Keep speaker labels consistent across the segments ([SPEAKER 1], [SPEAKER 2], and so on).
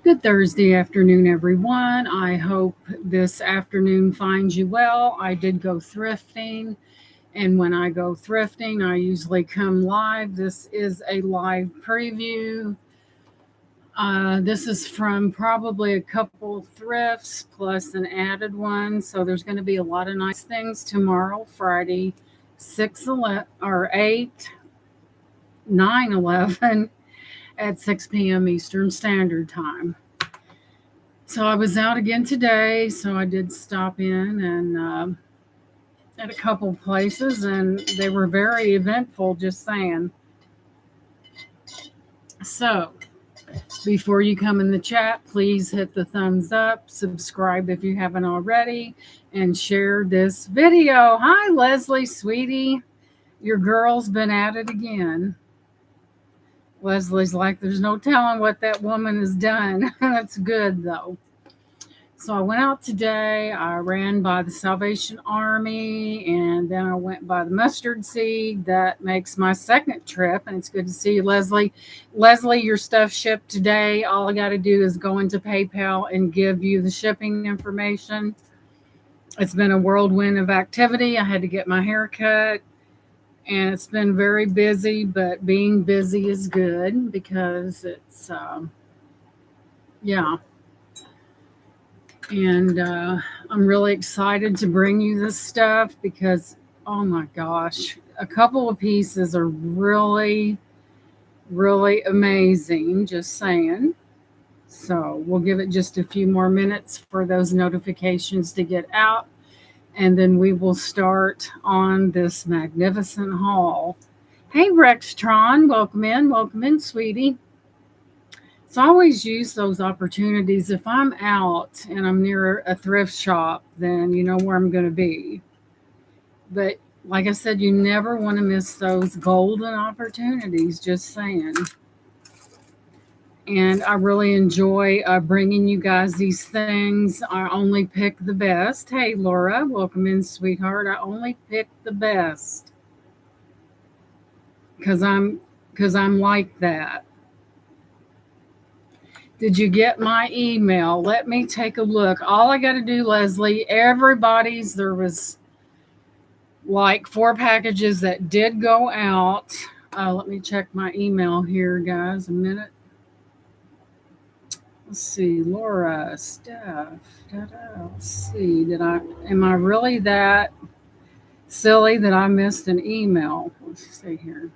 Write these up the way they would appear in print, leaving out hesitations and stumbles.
[SPEAKER 1] Good Thursday afternoon, everyone. I hope this afternoon finds you well. I did go thrifting, and when I go thrifting, I usually come live. This is a live preview. This is from probably a couple thrifts plus an added one. So there's going to be a lot of nice things tomorrow, Friday, 6/11 or 8, 9/11 at 6 p.m. Eastern Standard Time. So I was out again today, so I did stop in and at a couple places, and they were very eventful. Just saying. So before you come in the chat, please hit the thumbs up, subscribe if you haven't already, and share this video. Hi, Leslie, sweetie. Your girl's been at it again. Leslie's like, there's no telling what that woman has done. That's good, though. So I went out today. I ran by the Salvation Army, and then I went by the mustard seed. That makes my second trip, and it's good to see you, Leslie. Leslie, your stuff shipped today. All I got to do is go into PayPal and give you the shipping information. It's been a whirlwind of activity. I had to get my hair cut, and it's been very busy, but being busy is good because it's, yeah. And I'm really excited to bring you this stuff because, oh my gosh, a couple of pieces are really, really amazing. Just saying. So we'll give it just a few more minutes for those notifications to get out. And then we will start on this magnificent haul. Hey, Rextron, welcome in, sweetie. So I always use those opportunities. If I'm out and I'm near a thrift shop, then you know where I'm going to be. But like I said, you never want to miss those golden opportunities, just saying. And I really enjoy bringing you guys these things. I only pick the best. Hey, Laura, welcome in, sweetheart. I only pick the best because I'm like that. Did you get my email? Let me take a look. All I got to do, Leslie, there was like 4 packages that did go out. Let me check my email here, guys, a minute. Let's see, Laura, Steph. Let's see, am I really that silly that I missed an email? Let's see here.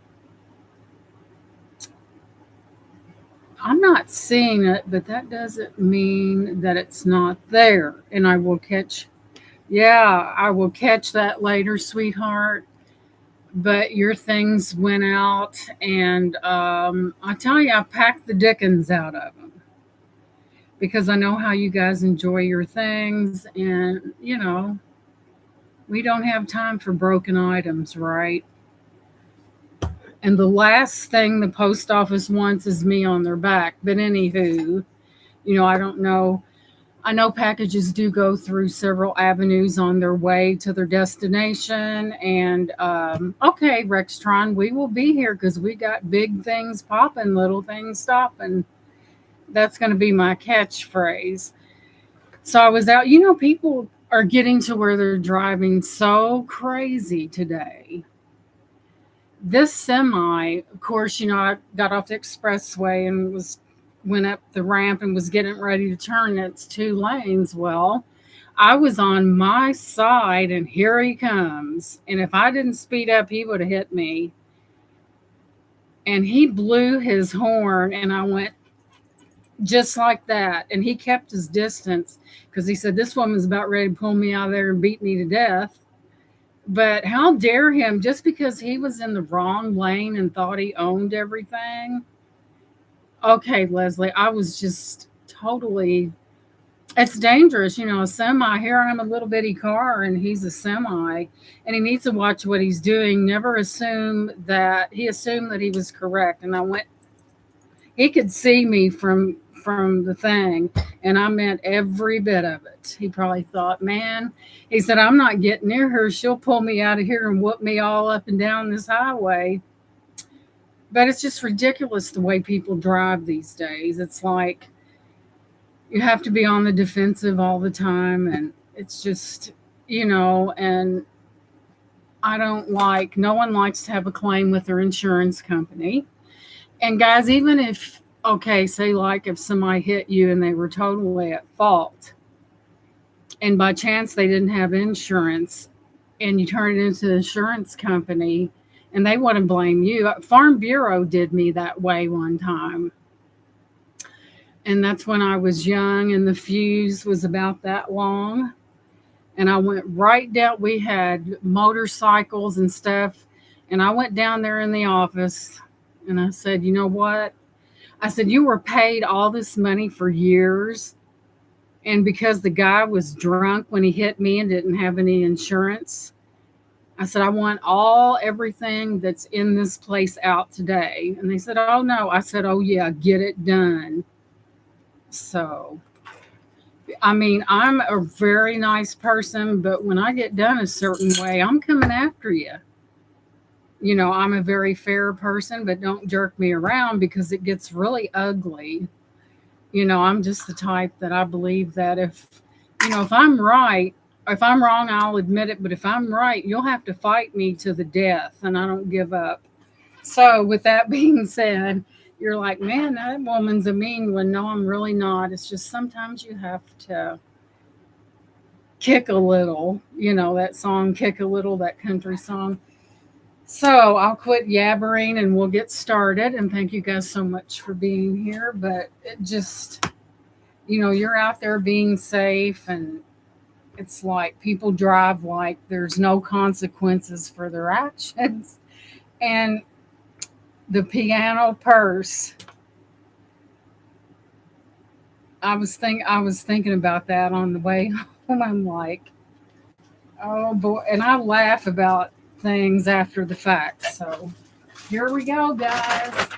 [SPEAKER 1] I'm not seeing it, but that doesn't mean that it's not there. And I will catch that later, sweetheart. But your things went out, and I tell you, I packed the dickens out of them because I know how you guys enjoy your things, and we don't have time for broken items, right? And the last thing the post office wants is me on their back. But anywho, I don't know. I know packages do go through several avenues on their way to their destination. And okay, Rextron, we will be here because we got big things popping, little things stopping. That's going to be my catchphrase. So I was out. People are getting to where they're driving so crazy today. This semi, of course, I got off the expressway and went up the ramp and was getting ready to turn. It's 2 lanes. Well, I was on my side, and here he comes. And if I didn't speed up, he would have hit me. And he blew his horn, and I went just like that. And he kept his distance because he said, this woman's about ready to pull me out of there and beat me to death. But how dare him, just because he was in the wrong lane and thought he owned everything. Okay, Leslie, I was just totally, it's dangerous. A semi, here I'm a little bitty car and he's a semi, and he needs to watch what he's doing. Never assume that, he assumed that he was correct. And he could see me from the thing, and I meant every bit of it. He probably thought, man, he said, I'm not getting near her. She'll pull me out of here and whoop me all up and down this highway. But it's just ridiculous the way people drive these days. It's like You have to be on the defensive all the time, and it's just, and no one likes to have a claim with their insurance company. And guys, even if, okay, say like if somebody hit you and they were totally at fault, and by chance they didn't have insurance, and you turn it into the insurance company, and they want to blame you. Farm Bureau did me that way one time. And that's when I was young and the fuse was about that long. And I went right down, we had motorcycles and stuff. And I went down there in the office and I said, you know what? I said, you were paid all this money for years. And because the guy was drunk when he hit me and didn't have any insurance, I said, I want everything that's in this place out today. And they said, oh no. I said, oh yeah, get it done. So, I mean, I'm a very nice person, but when I get done a certain way, I'm coming after you. I'm a very fair person, but don't jerk me around because it gets really ugly. I'm just the type that I believe that if I'm right, if I'm wrong, I'll admit it. But if I'm right, you'll have to fight me to the death, and I don't give up. So, with that being said, you're like, man, that woman's a mean one. No, I'm really not. It's just sometimes you have to kick a little, that song, Kick a Little, that country song. So I'll quit yabbering and we'll get started. And thank you guys so much for being here. But it just, you're out there being safe, and it's like people drive like there's no consequences for their actions. And the piano purse, I was thinking about that on the way home. I'm like, oh boy, and I laugh about things after the fact. So here we go, guys.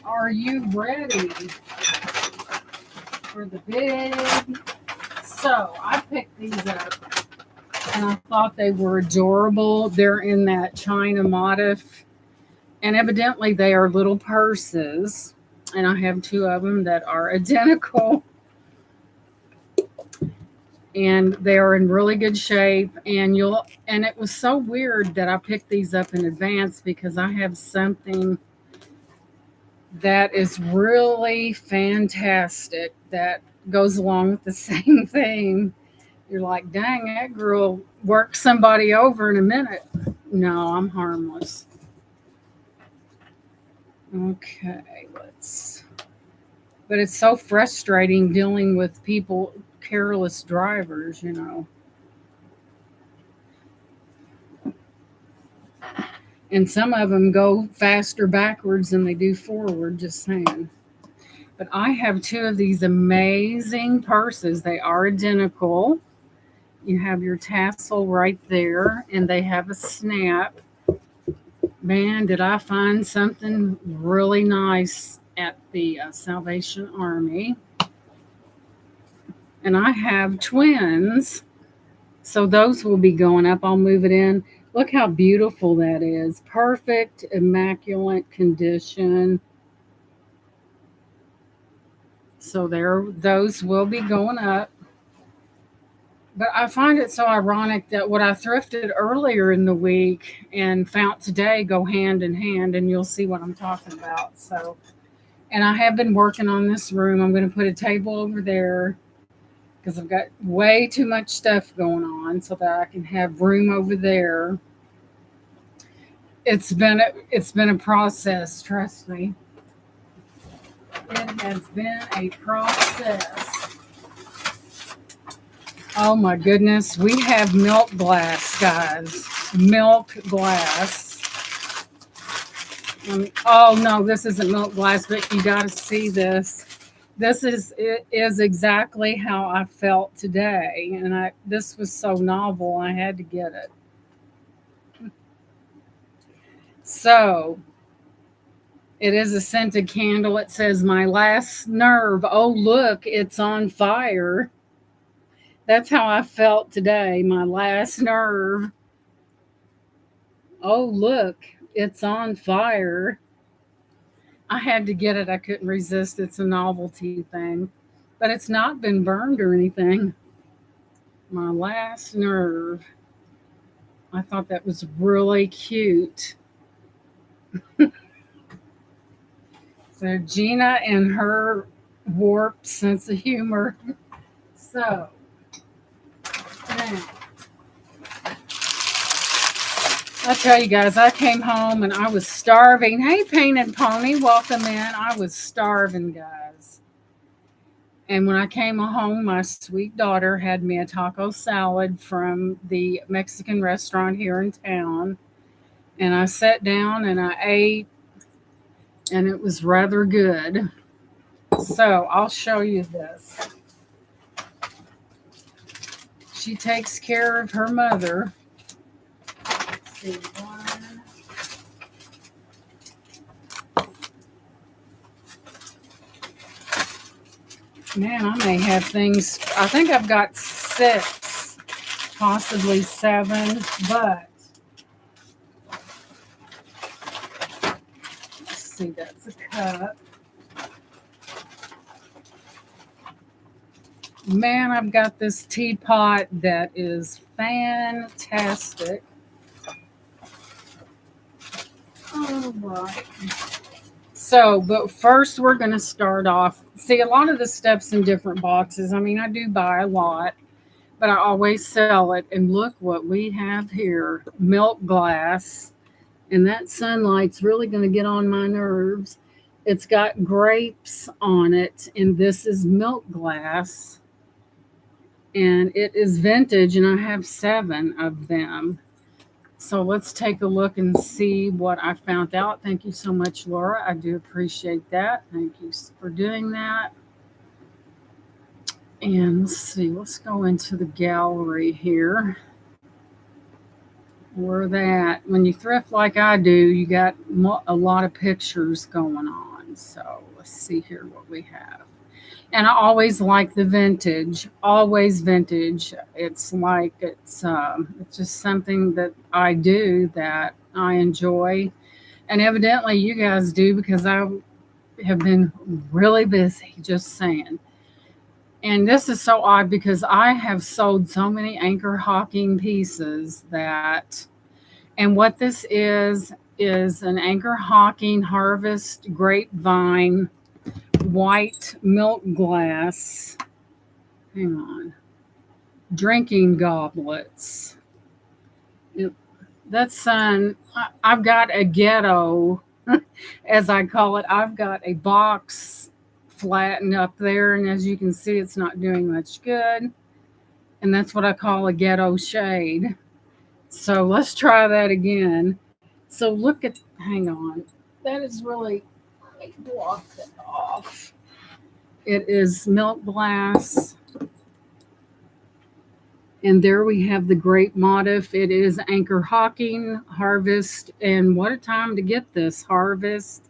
[SPEAKER 1] Are you ready for the big? So I picked these up and I thought they were adorable. They're in that China motif, and evidently they are little purses. And I have two of them that are identical, and they are in really good shape. And it was so weird that I picked these up in advance because I have something that is really fantastic that goes along with the same thing. You're like, dang, that girl worked somebody over in a minute. No, I'm harmless. Okay, but it's so frustrating dealing with people, careless drivers. And some of them go faster backwards than they do forward, just saying. But I have two of these amazing purses. They are identical. You have your tassel right there, and they have a snap. Man, did I find something really nice at the Salvation Army. And I have twins, so those will be going up. I'll move it in. Look how beautiful that is. Perfect, immaculate condition. So those will be going up. But I find it so ironic that what I thrifted earlier in the week and found today go hand in hand, and you'll see what I'm talking about. So, and I have been working on this room. I'm going to put a table over there because I've got way too much stuff going on so that I can have room over there. It's been a process, trust me. It has been a process. Oh my goodness, we have milk glass, guys. Milk glass. Oh no, this isn't milk glass, but you got to see this. It is exactly how I felt today, and this was so novel. I had to get it. So it is a scented candle. It says, "My last nerve. Oh look, it's on fire." That's how I felt today. My last nerve. Oh look, it's on fire. I had to get it. I couldn't resist. It's a novelty thing. but it's not been burned or anything. My last nerve. I thought that was really cute. So Gina and her warped sense of humor. So now, I tell you guys, I came home and I was starving. Hey, Painted Pony, welcome in. I was starving, guys. And when I came home, my sweet daughter had me a taco salad from the Mexican restaurant here in town. And I sat down and I ate, and it was rather good. So I'll show you this. She takes care of her mother. Let's see, one. Man, I may have things. I think I've got 6, possibly 7, but let's see, that's a cup. Man, I've got this teapot that is fantastic. All right. So, but first we're going to start off. See, a lot of the stuff's in different boxes. I mean, I do buy a lot, but I always sell it. And look what we have here, milk glass. And that sunlight's really going to get on my nerves. It's got grapes on it, and this is milk glass. And it is vintage, and I have 7 of them. So let's take a look and see what I found out. Thank you so much, Laura. I do appreciate that. Thank you for doing that. And let's see, let's go into the gallery here. Where that, when you thrift like I do, you got a lot of pictures going on. So let's see here what we have. And I always like the vintage, always vintage. It's like it's just something that I do that I enjoy, and evidently you guys do because I have been really busy. Just saying. And this is so odd because I have sold so many anchor hocking pieces that, and what this is an anchor hocking harvest grapevine white milk glass. Hang on. Drinking goblets. That's I've got a ghetto, as I call it. I've got a box flattened up there, and as you can see, it's not doing much good. And that's what I call a ghetto shade. So let's try that again. So look at, hang on. That is really, let me block that off. It is milk glass. And there we have the grape motif. It is anchor hocking, harvest. And what a time to get this harvest,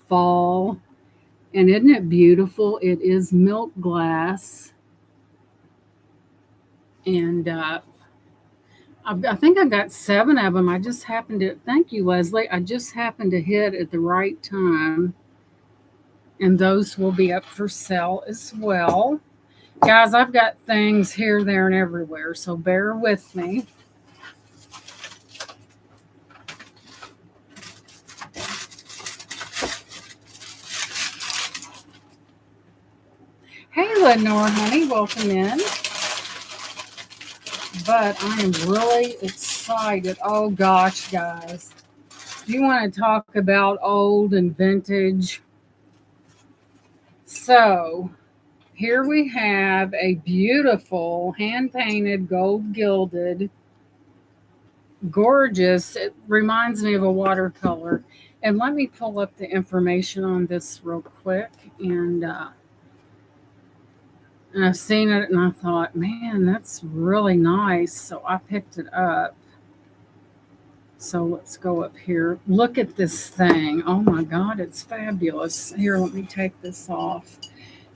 [SPEAKER 1] fall. And isn't it beautiful? It is milk glass. And I think I got 7 of them. I just happened to, thank you, Leslie. I just happened to hit at the right time. And those will be up for sale as well. Guys, I've got things here, there, and everywhere, so bear with me. Hey, Lenore, honey, welcome in. But I am really excited. Oh, gosh, guys. Do you want to talk about old and vintage? So, here we have a beautiful hand-painted, gold-gilded, gorgeous. It reminds me of a watercolor. And let me pull up the information on this real quick. And I've seen it and I thought, man, that's really nice. So I picked it up. So let's go up here. Look at this thing. Oh my God, it's fabulous. Here, let me take this off.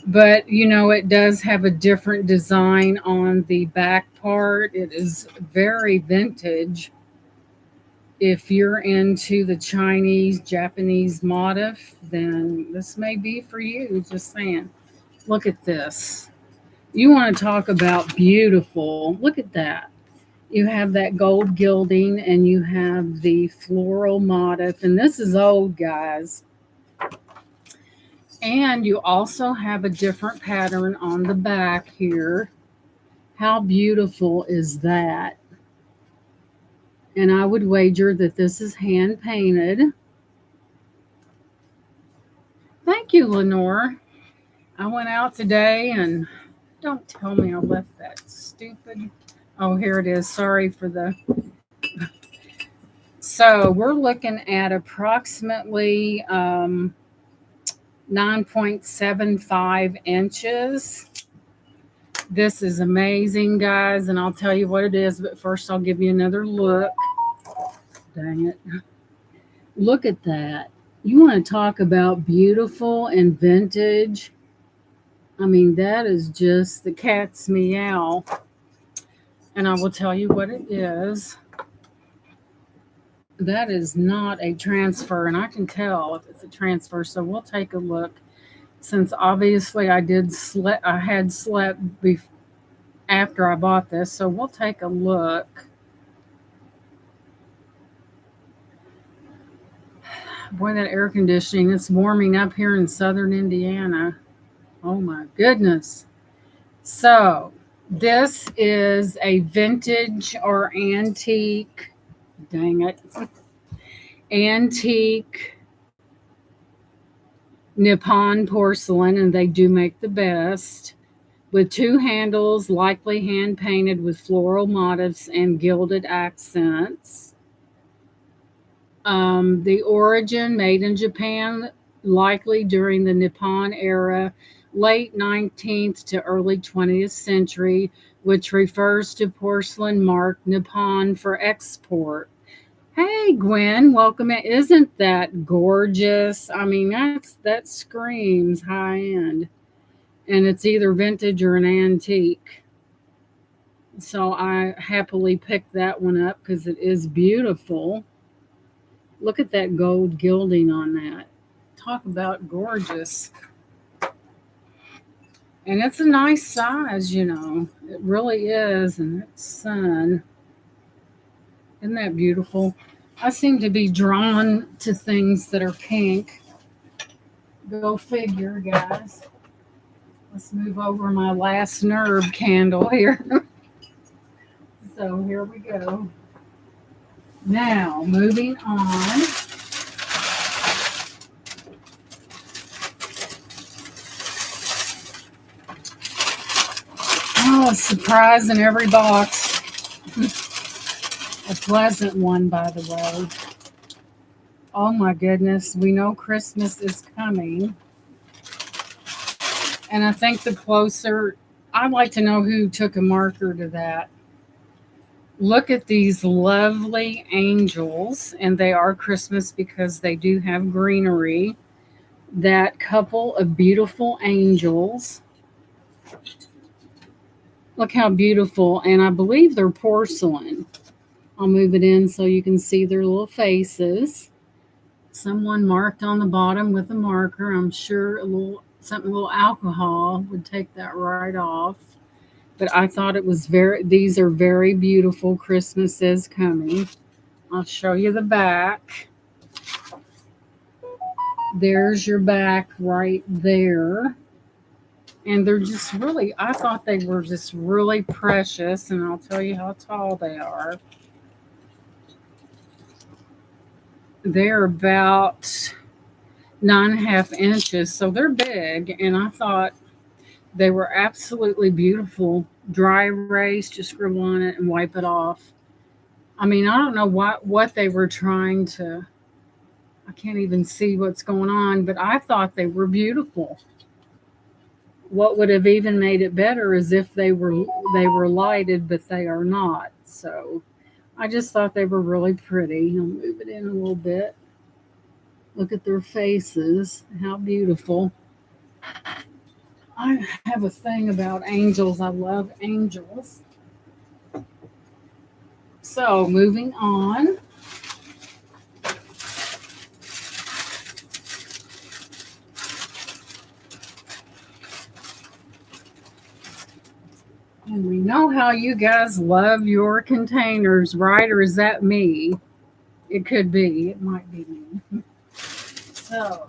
[SPEAKER 1] But, you know, it does have a different design on the back part. It is very vintage. If you're into the Chinese, Japanese motif, then this may be for you. Just saying. Look at this. You want to talk about beautiful. Look at that. You have that gold gilding and you have the floral motif. And this is old, guys. And you also have a different pattern on the back here. How beautiful is that? And I would wager that this is hand painted. Thank you, Lenore. I went out today and don't tell me I left that stupid. Oh, here it is. Sorry for the. So we're looking at approximately 9.75 inches. This is amazing, guys, and I'll tell you what it is, but first I'll give you another look. Dang it. Look at that. You want to talk about beautiful and vintage? I mean, that is just the cat's meow. And I will tell you what it is. That is not a transfer, and I can tell if it's a transfer, so we'll take a look. Since obviously I had slept after I bought this, so we'll take a look. Boy, that air conditioning, it's warming up here in southern Indiana. Oh my goodness. So, this is a vintage or antique, dang it, antique Nippon porcelain, and they do make the best, with two handles, likely hand painted with floral motifs and gilded accents. The origin made in Japan, likely during the Nippon era, late 19th to early 20th century, which refers to porcelain marked Nippon for export. Hey Gwen, welcome in. Isn't that gorgeous? I mean, that screams high end. And it's either vintage or an antique. So I happily picked that one up because it is beautiful. Look at that gold gilding on that. Talk about gorgeous. And it's a nice size, you know. It really is. And it's sun. Isn't that beautiful? I seem to be drawn to things that are pink. Go figure, guys. Let's move over my last nerve candle here. So here we go. Now, moving on. Oh, a surprise in every box. A pleasant one, by the way. Oh my goodness, we know Christmas is coming. And I think the closer, I'd like to know who took a marker to that. Look at these lovely angels, and they are Christmas because they do have greenery. That couple of beautiful angels. Look how beautiful, and I believe they're porcelain. I'll move it in so you can see their little faces. Someone marked on the bottom with a marker. I'm sure a little alcohol would take that right off. But I thought it was these are very beautiful. Christmas is coming. I'll show you the back. There's your back right there. And they're just really, I thought they were just really precious. And I'll tell you how tall they are. They're about 9.5 inches. So they're big. And I thought they were absolutely beautiful. Dry erase, just scribble on it and wipe it off. I mean, I don't know what they were trying to. I can't even see what's going on, but I thought they were beautiful. What would have even made it better is if they were lighted, but they are not. So I just thought they were really pretty. I'll move it in a little bit. Look at their faces. How beautiful. I have a thing about angels. I love angels. So, moving on. And we know how you guys love your containers, right? Or is that me? It could be. It might be me. So,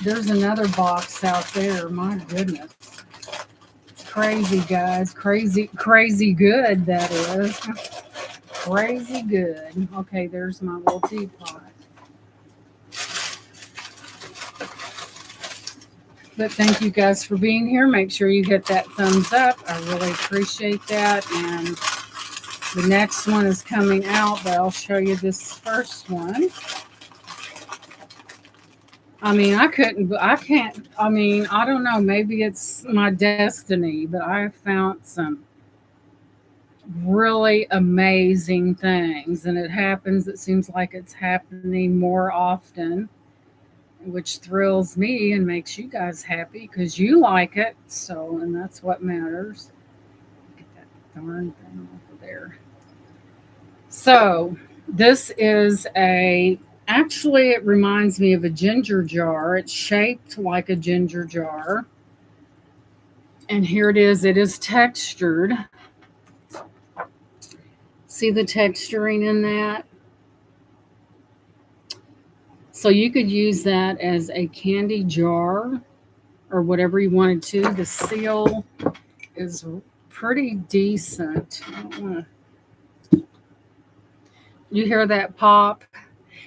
[SPEAKER 1] there's another box out there. My goodness. Crazy, guys. Crazy, crazy good, that is. Crazy good. Okay, there's my little teapot. But thank you guys for being here. Make sure you hit that thumbs up. I really appreciate that. And the next one is coming out, but I'll show you this first one. I can't, I don't know, maybe it's my destiny, but I found some really amazing things. And it seems like it's happening more often, which thrills me and makes you guys happy because you like it. So, and that's what matters. Get that darn thing off of there. So, this is actually, it reminds me of a ginger jar. It's shaped like a ginger jar. And here it is. It is textured. See the texturing in that? So you could use that as a candy jar or whatever you wanted to. The seal is pretty decent. You hear that pop?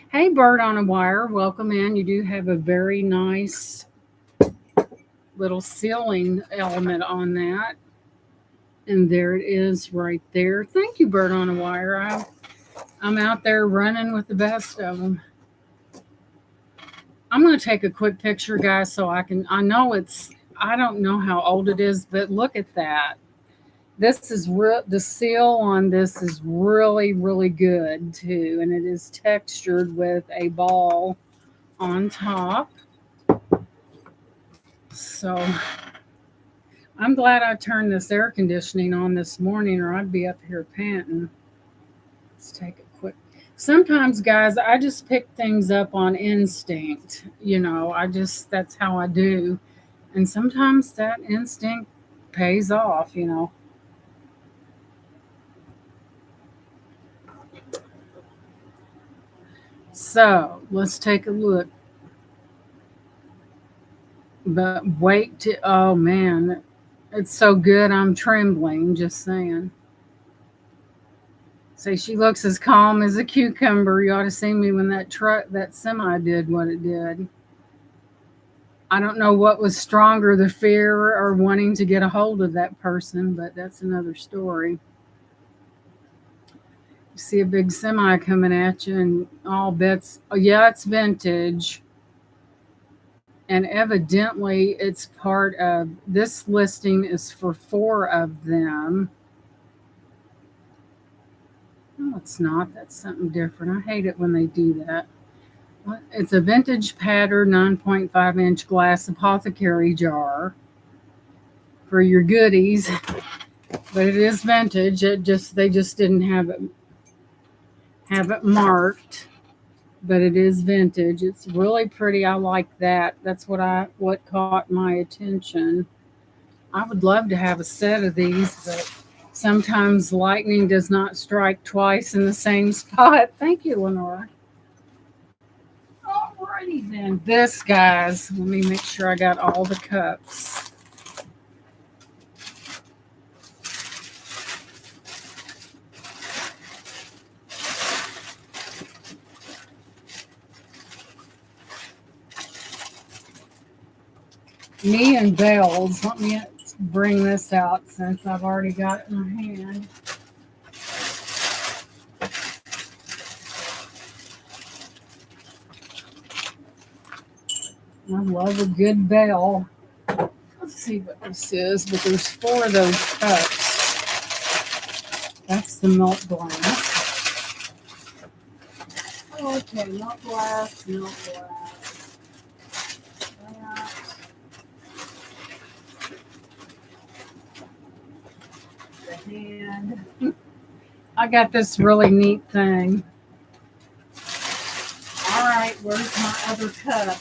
[SPEAKER 1] Hey, bird on a wire, welcome in. You do have a very nice little sealing element on that. And there it is right there. Thank you, bird on a wire. I'm out there running with the best of them. I'm going to take a quick picture, guys, so I don't know how old it is, but look at that. This is the seal on this is really, really good too. And it is textured with a ball on top. So I'm glad I turned this air conditioning on this morning or I'd be up here panting. Let's take a quick. Sometimes, guys, I just pick things up on instinct. That's how I do. And sometimes that instinct pays off. So let's take a look. But oh man, it's so good. I'm trembling, just saying. Say she looks as calm as a cucumber. You ought to see me when that semi did what it did. I don't know what was stronger, the fear or wanting to get a hold of that person, but that's another story. You see a big semi coming at you, and all bets, oh, yeah, it's vintage. And evidently, it's part of this listing is for 4 of them. No, it's not. That's something different. I hate it when they do that. It's a vintage pattern 9.5-inch glass apothecary jar for your goodies, but it is vintage. They just didn't have it marked, but it is vintage. It's really pretty. I like that. That's what caught my attention. I would love to have a set of these, but sometimes lightning does not strike twice in the same spot. Thank you, Lenora. Alrighty then. This, guys, let me make sure I got all the cups. Me and bells. Let me bring this out since I've already got it in my hand. I love a good bell. Let's see what this is, but there's 4 of those cups. That's the milk glass. Okay, milk glass. And I got this really neat thing. All right, where's my other cup?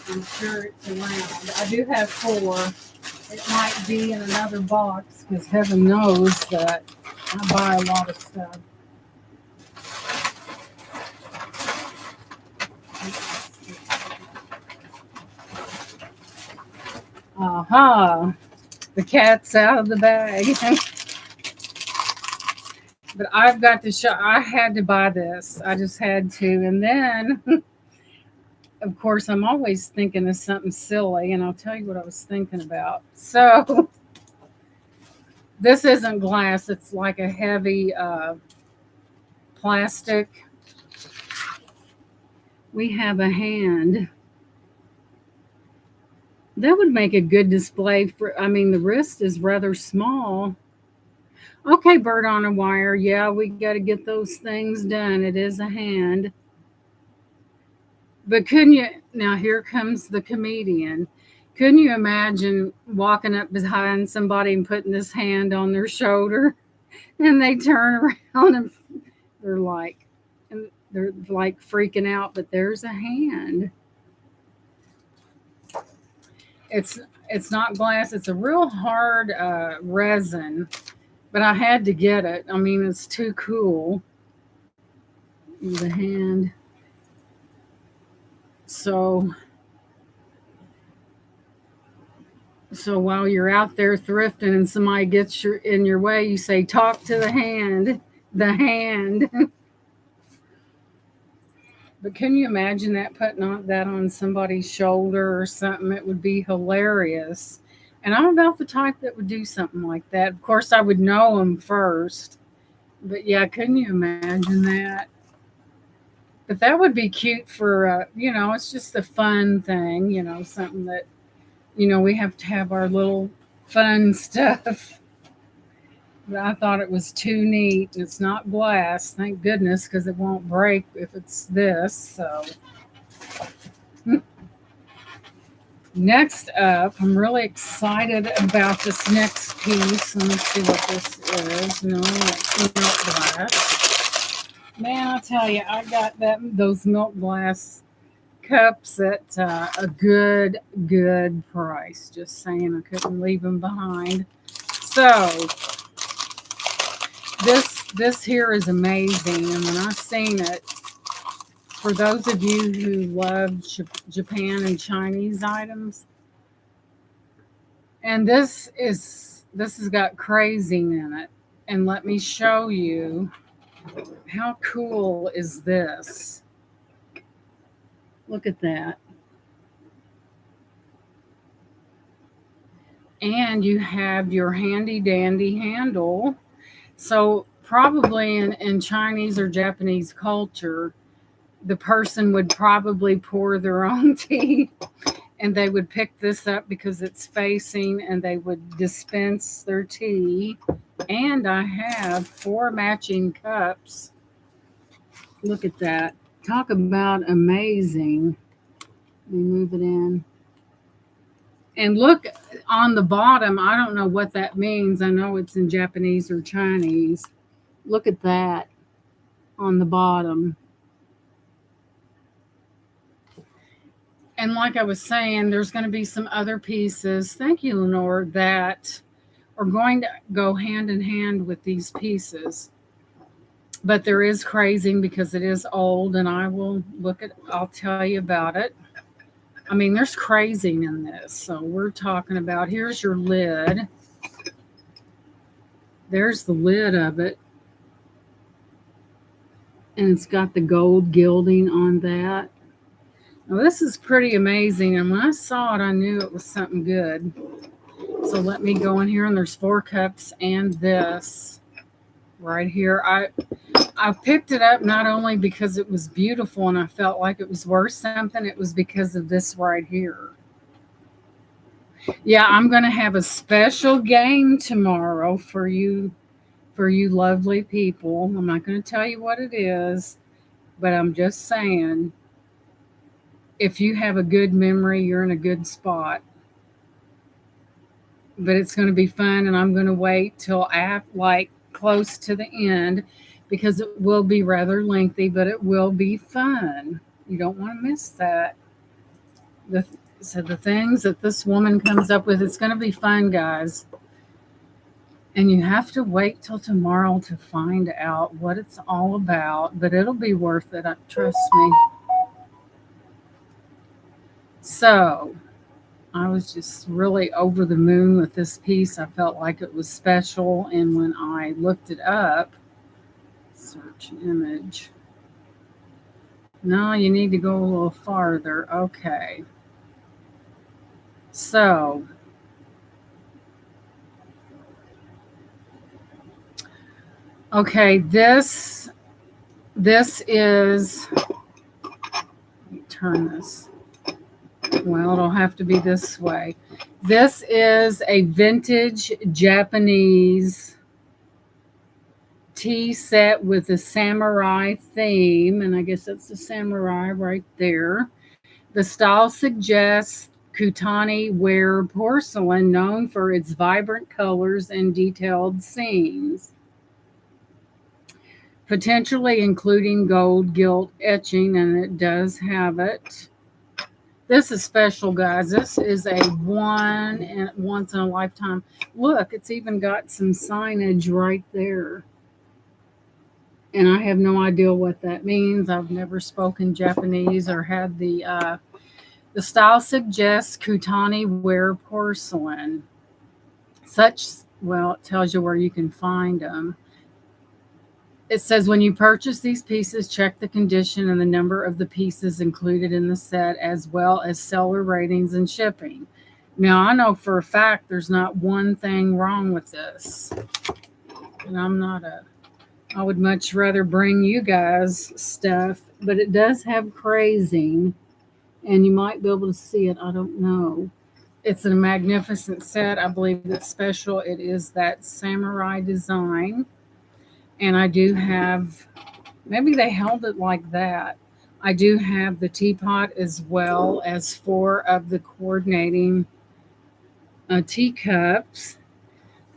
[SPEAKER 1] I'm sure it's around. I do have 4. It might be in another box because heaven knows that I buy a lot of stuff. Aha! The cat's out of the bag. But I've got to show, I had to buy this. I just had to. And then, of course, I'm always thinking of something silly, and I'll tell you what I was thinking about. So, this isn't glass, it's like a heavy plastic. We have a hand. That would make a good display for, I mean, the wrist is rather small. Okay, bird on a wire. Yeah, we got to get those things done. It is a hand. But couldn't you, now here comes the comedian. Couldn't you imagine walking up behind somebody and putting this hand on their shoulder and they turn around and they're like, and they're like freaking out, but there's a hand. It's it's not glass. It's a real hard resin, but I had to get it. I mean, it's too cool. The hand. So so while you're out there thrifting and somebody gets in your way, you say, "Talk to the hand." The hand. But can you imagine that putting that on somebody's shoulder or something? It would be hilarious. And I'm about the type that would do something like that. Of course, I would know them first. But yeah, couldn't you imagine that? But that would be cute for, it's just a fun thing, something that, we have to have our little fun stuff. But I thought it was too neat. It's not glass, thank goodness, because it won't break if it's this. So, next up, I'm really excited about this next piece. Let me see what this is. No, it's milk glass. Man, I tell you, I got those milk glass cups at a good price. Just saying, I couldn't leave them behind. So this here is amazing, and when I seen it, for those of you who love Japan and Chinese items, and this has got crazing in it, and let me show you how cool is this. Look at that. And you have your handy dandy handle. So probably in Chinese or Japanese culture, the person would probably pour their own tea and they would pick this up because it's facing and they would dispense their tea. And I have 4 matching cups. Look at that. Talk about amazing. Let me move it in. And look on the bottom, I don't know what that means. I know it's in Japanese or Chinese. Look at that on the bottom. And like I was saying, there's going to be some other pieces, thank you, Lenore, that are going to go hand in hand with these pieces. But there is crazing because it is old, and I'll tell you about it. I mean, there's crazing in this. So we're talking about, here's your lid. There's the lid of it. And it's got the gold gilding on that. Now, this is pretty amazing. And when I saw it, I knew it was something good. So let me go in here, and there's 4 cups and this right here. I picked it up not only because it was beautiful and I felt like it was worth something, it was because of this right here. Yeah, I'm going to have a special game tomorrow for you lovely people. I'm not going to tell you what it is, but I'm just saying, if you have a good memory, you're in a good spot. But it's going to be fun, and I'm going to wait till close to the end because it will be rather lengthy, but it will be fun. You don't want to miss that. So the things that this woman comes up with, it's going to be fun, guys. And you have to wait till tomorrow to find out what it's all about, but it'll be worth it, trust me. So I was just really over the moon with this piece. I felt like it was special. And when I looked it up, search image. No, you need to go a little farther. Okay. So, okay, this is, let me turn this. Well, it'll have to be this way. This is a vintage Japanese tea set with a samurai theme, and I guess that's the samurai right there. The style suggests Kutani ware porcelain known for its vibrant colors and detailed scenes, potentially including gold gilt etching, and it does have it. This is special, guys. This is a once in a lifetime. Look, it's even got some signage right there. And I have no idea what that means. I've never spoken Japanese or had the style suggests Kutani ware porcelain. Well, it tells you where you can find them. It says when you purchase these pieces, check the condition and the number of the pieces included in the set, as well as seller ratings and shipping. Now, I know for a fact there's not one thing wrong with this. And I would much rather bring you guys stuff, but it does have crazing, and you might be able to see it. I don't know. It's a magnificent set. I believe it's special. It is that samurai design. And I do have, maybe they held it like that. I do have the teapot as well as four of the coordinating teacups.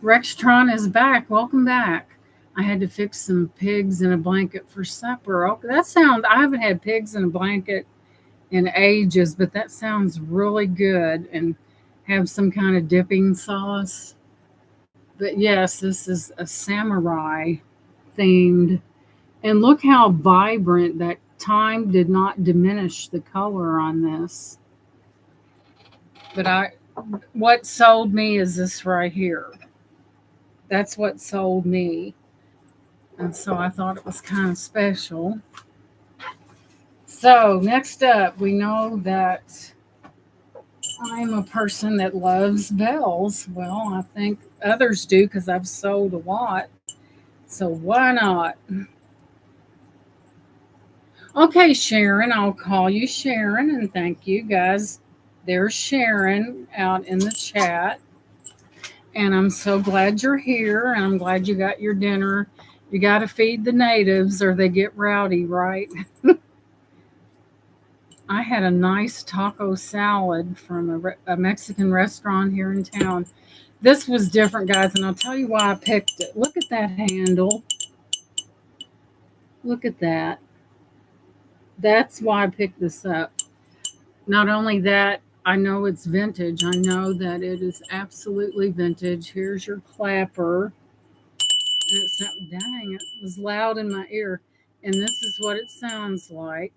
[SPEAKER 1] Rextron is back. Welcome back. I had to fix some pigs in a blanket for supper. Oh, I haven't had pigs in a blanket in ages, but that sounds really good, and have some kind of dipping sauce. But yes, this is a samurai themed. And look how vibrant that time did not diminish the color on this. But what sold me is this right here. That's what sold me. And so I thought it was kind of special. So next up, we know that I'm a person that loves bells. Well, I think others do because I've sold a lot. So why not? Okay, Sharon, I'll call you Sharon, and thank you guys. There's Sharon out in the chat. And I'm so glad you're here, and I'm glad you got your dinner. You got to feed the natives or they get rowdy, right? I had a nice taco salad from a Mexican restaurant here in town. This was different, guys, and I'll tell you why I picked it. Look at that handle. Look at that. That's why I picked this up. Not only that, I know it's vintage. I know that it is absolutely vintage. Here's your clapper. And dang, it was loud in my ear. And this is what it sounds like.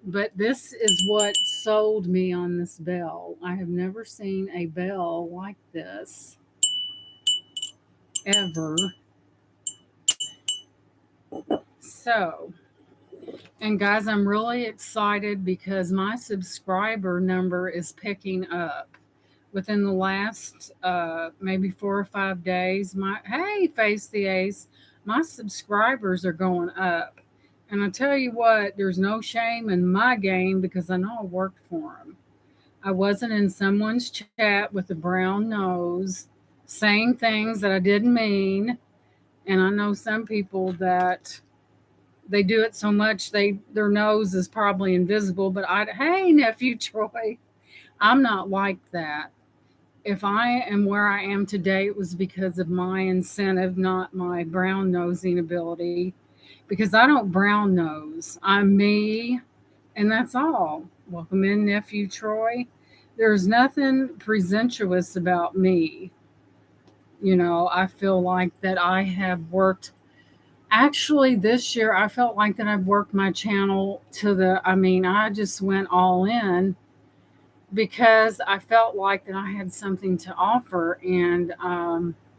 [SPEAKER 1] But this is what sold me on this bell. I have never seen a bell like this ever. So, and guys, I'm really excited because my subscriber number is picking up. Within the last maybe 4 or 5 days, hey, Face the Ace, my subscribers are going up. And I tell you what, there's no shame in my game because I know I worked for them. I wasn't in someone's chat with a brown nose saying things that I didn't mean. And I know some people that they do it so much their nose is probably invisible. But hey, nephew Troy, I'm not like that. If I am where I am today, it was because of my incentive, not my brown nosing ability. Because I don't brown nose. I'm me, and that's all. Welcome in, nephew Troy. There's nothing presumptuous about me. I feel like that I have worked. Actually, this year, I felt like that I've worked my channel I just went all in because I felt like that I had something to offer. And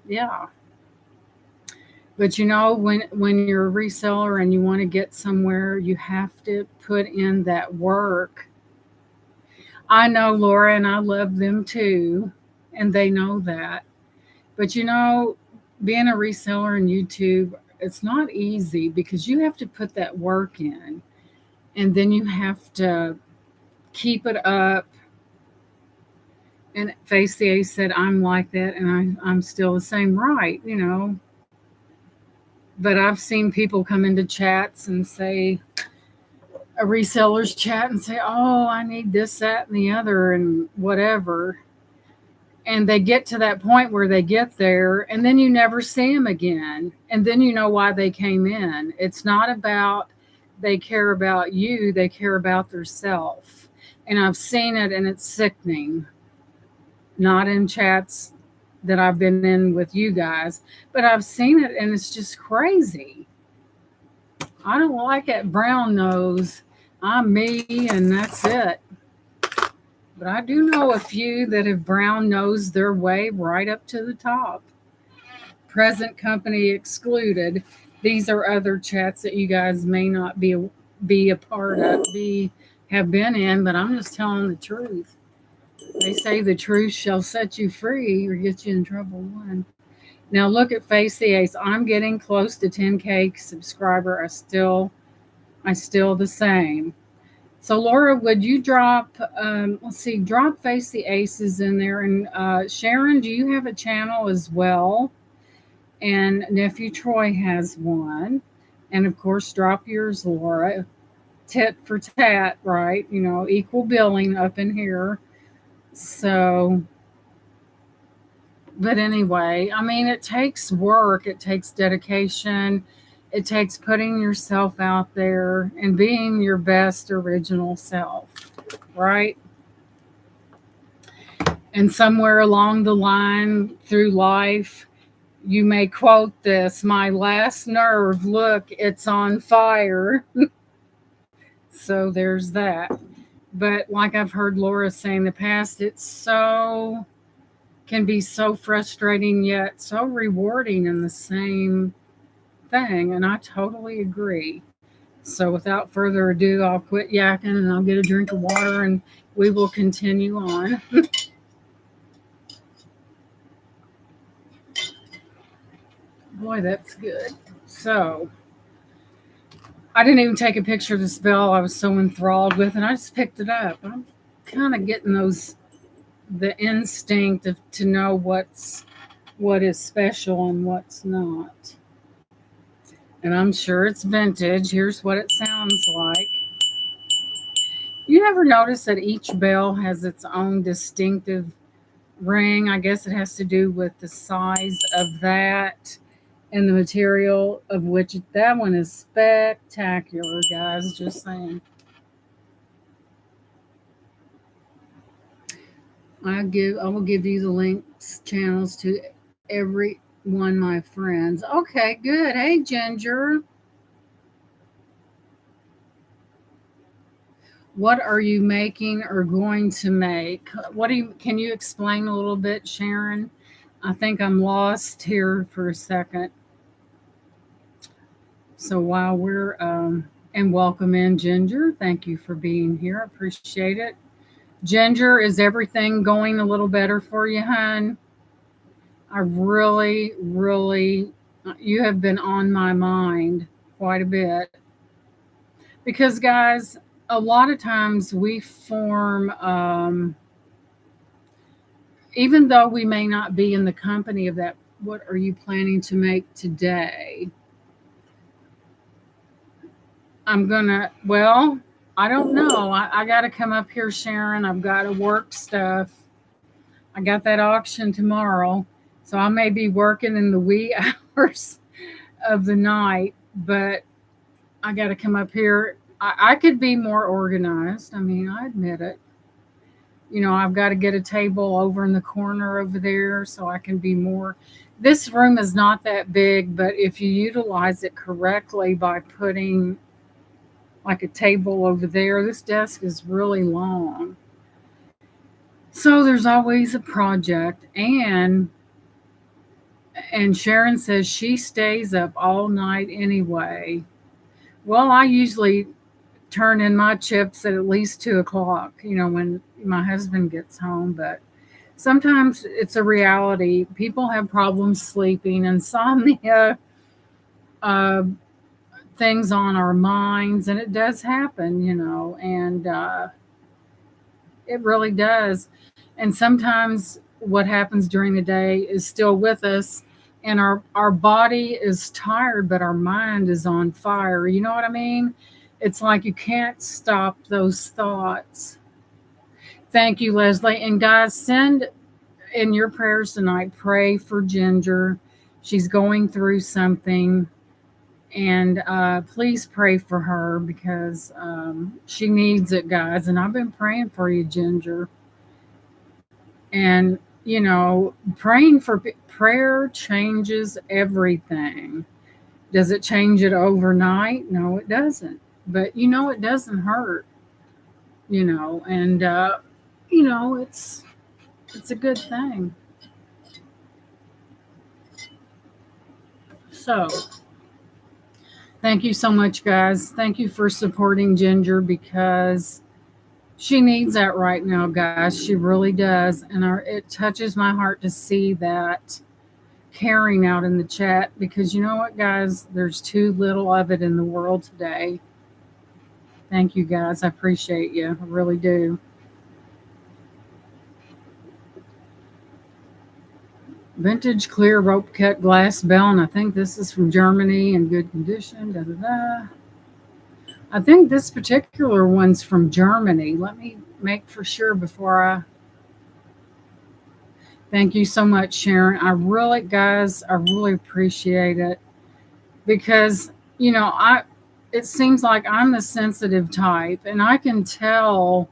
[SPEAKER 1] yeah, but when you're a reseller and you want to get somewhere, you have to put in that work. I know Laura and I love them too, and they know that. But being a reseller in YouTube, it's not easy because you have to put that work in, and then you have to keep it up. And Face the Ace said, I'm like that, and I'm still the same, right? But I've seen people come into chats and say, a reseller's chat and say, oh, I need this, that, and the other, and whatever. And they get to that point where they get there, and then you never see them again. And then you know why they came in. It's not about they care about you, they care about their self. And I've seen it, and it's sickening. Not in chats that I've been in with you guys, but I've seen it, and it's just crazy. I don't like it. Brown nose. I'm me, and that's it. But I do know a few that have brown nosed their way right up to the top. Present company excluded. These are other chats that you guys may not be a part of, have been in, but I'm just telling the truth. They say the truth shall set you free or get you in trouble. One. Now look at Face the Ace. I'm getting close to 10K subscriber. I still the same. So Laura, would you drop? Drop Face the Aces in there, and Sharon, do you have a channel as well? And nephew Troy has one, and of course, drop yours, Laura. Tit for tat, right? Equal billing up in here. So, but anyway, it takes work, it takes dedication, it takes putting yourself out there and being your best original self, right? And somewhere along the line through life, you may quote this: my last nerve, look, it's on fire. So there's that. But like I've heard Laura say in the past, can be so frustrating yet so rewarding in the same thing. And I totally agree. So without further ado, I'll quit yakking and I'll get a drink of water and we will continue on. Boy, that's good. So I didn't even take a picture of the spell I was so enthralled with, and I just picked it up. I'm kind of getting the instinct to know what is special and what's not. And I'm sure it's vintage. Here's what it sounds like. You ever notice that each bell has its own distinctive ring? I guess it has to do with the size of that and the material of which that one is spectacular, guys. Just saying. I will give you the links, channels to every one, my friends. Okay, good. Hey, Ginger. What are you making or going to make? Can you explain a little bit, Sharon? I think I'm lost here for a second. So while we're, and welcome in, Ginger. Thank you for being here. I appreciate it. Ginger, is everything going a little better for you, hon? I really, really, you have been on my mind quite a bit. Because, guys, a lot of times we form, even though we may not be in the company of that, what are you planning to make today? I don't know. I got to come up here, Sharon. I've got to work stuff. I got that auction tomorrow. So I may be working in the wee hours of the night, but I got to come up here. I could be more organized. I mean, I admit it. I've got to get a table over in the corner over there so I can be more. This room is not that big, but if you utilize it correctly by putting like a table over there, this desk is really long. So there's always a project. And Sharon says she stays up all night anyway. Well, I usually turn in my chips at least 2 o'clock, when my husband gets home. But sometimes it's a reality. People have problems sleeping, insomnia, uh, things on our minds, and it does happen, and it really does. And sometimes what happens during the day is still with us, and our body is tired, but our mind is on fire. You know what I mean? It's like you can't stop those thoughts. Thank you, Leslie. And guys, send in your prayers tonight, pray for Ginger. She's going through something. And please pray for her because she needs it, guys. And I've been praying for you, Ginger. And, praying for prayer changes everything. Does it change it overnight? No, it doesn't. But, it doesn't hurt, and, it's a good thing. So, thank you so much, guys. Thank you for supporting Ginger because she needs that right now, guys. She really does. And it touches my heart to see that caring out in the chat because you know what, guys? There's too little of it in the world today. Thank you, guys. I appreciate you. I really do. Vintage clear rope cut glass bell, and I think this is from Germany in good condition. Da, da, da. I think this particular one's from Germany. Let me make for sure before I. Thank you so much, Sharon. Guys, I really appreciate it because, it seems like I'm the sensitive type and I can tell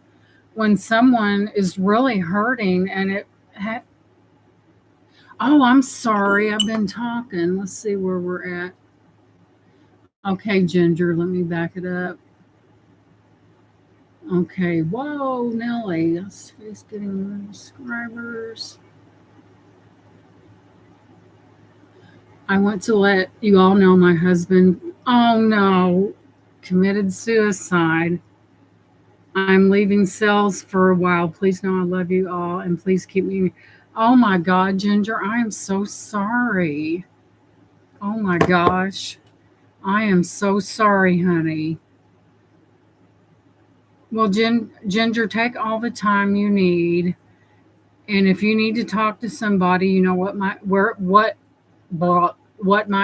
[SPEAKER 1] when someone is really hurting and oh, I'm sorry. I've been talking. Let's see where we're at. Okay, Ginger, let me back it up. Okay, whoa, Nelly. Face getting more subscribers. I want to let you all know my husband, oh no, committed suicide. I'm leaving cells for a while. Please know I love you all and please keep me. Oh my God, Ginger, I am so sorry. Oh my gosh. I am so sorry, honey. Well, Ginger, take all the time you need. And if you need to talk to somebody, you know what my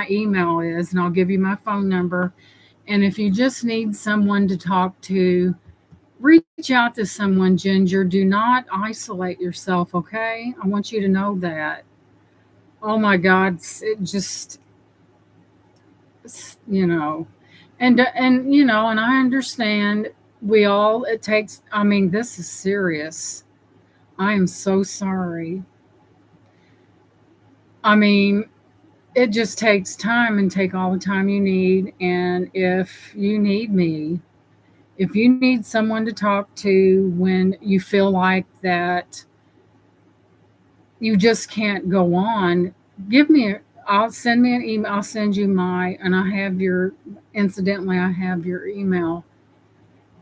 [SPEAKER 1] email is, and I'll give you my phone number. And if you just need someone to talk to, reach out to someone, Ginger. Do not isolate yourself, okay? I want you to know that. Oh my God, it just, and and I understand it takes, I mean, this is serious. I am so sorry. I mean, it just takes time and take all the time you need. And if you need me, if you need someone to talk to when you feel like that you just can't go on, I'll send me an email. I'll send you and incidentally, I have your email.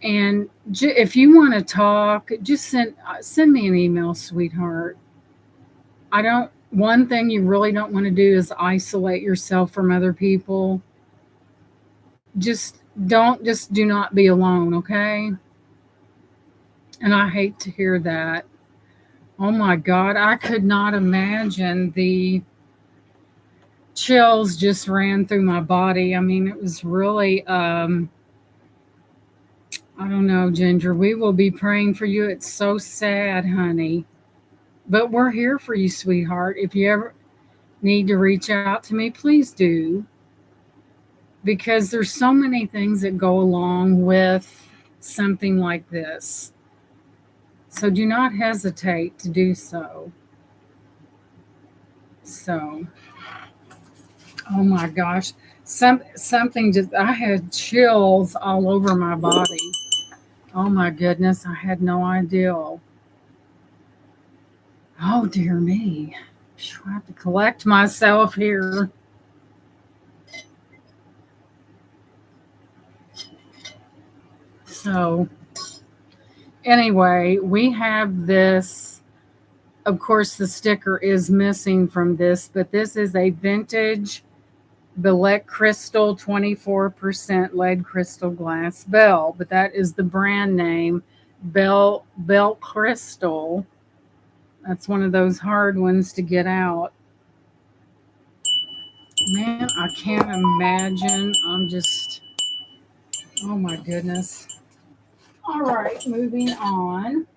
[SPEAKER 1] And if you want to talk, just send me an email, sweetheart. One thing you really don't want to do is isolate yourself from other people. Just do not be alone, okay? And I hate to hear that. Oh my God, I could not imagine the chills just ran through my body. I mean, it was really, I don't know, Ginger. We will be praying for you. It's so sad, honey. But we're here for you, sweetheart. If you ever need to reach out to me, please do. because there's so many things that go along with something like this. So do not hesitate to do so. So, oh my gosh, something just I had chills all over my body. Oh my goodness, I had no idea. Oh dear me. I have to collect myself here. So, anyway, we have this. Of course, the sticker is missing from this, but this is a vintage Billet Crystal 24% lead crystal glass bell. But that is the brand name, Bell Crystal. That's one of those hard ones to get out. Man, I can't imagine. I'm just, oh my goodness. All right, moving on.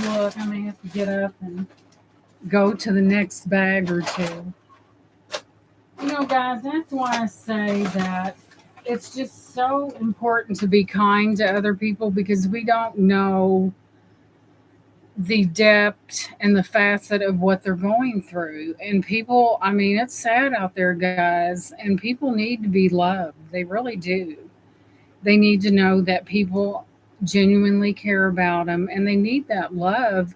[SPEAKER 1] Look, I may have to get up and go to the next bag or two. You know, guys, that's why I say that it's just so important to be kind to other people because we don't know the depth and the facet of what they're going through. And people, I mean, it's sad out there, guys, and people need to be loved. They really do. They need to know that people genuinely care about them and they need that love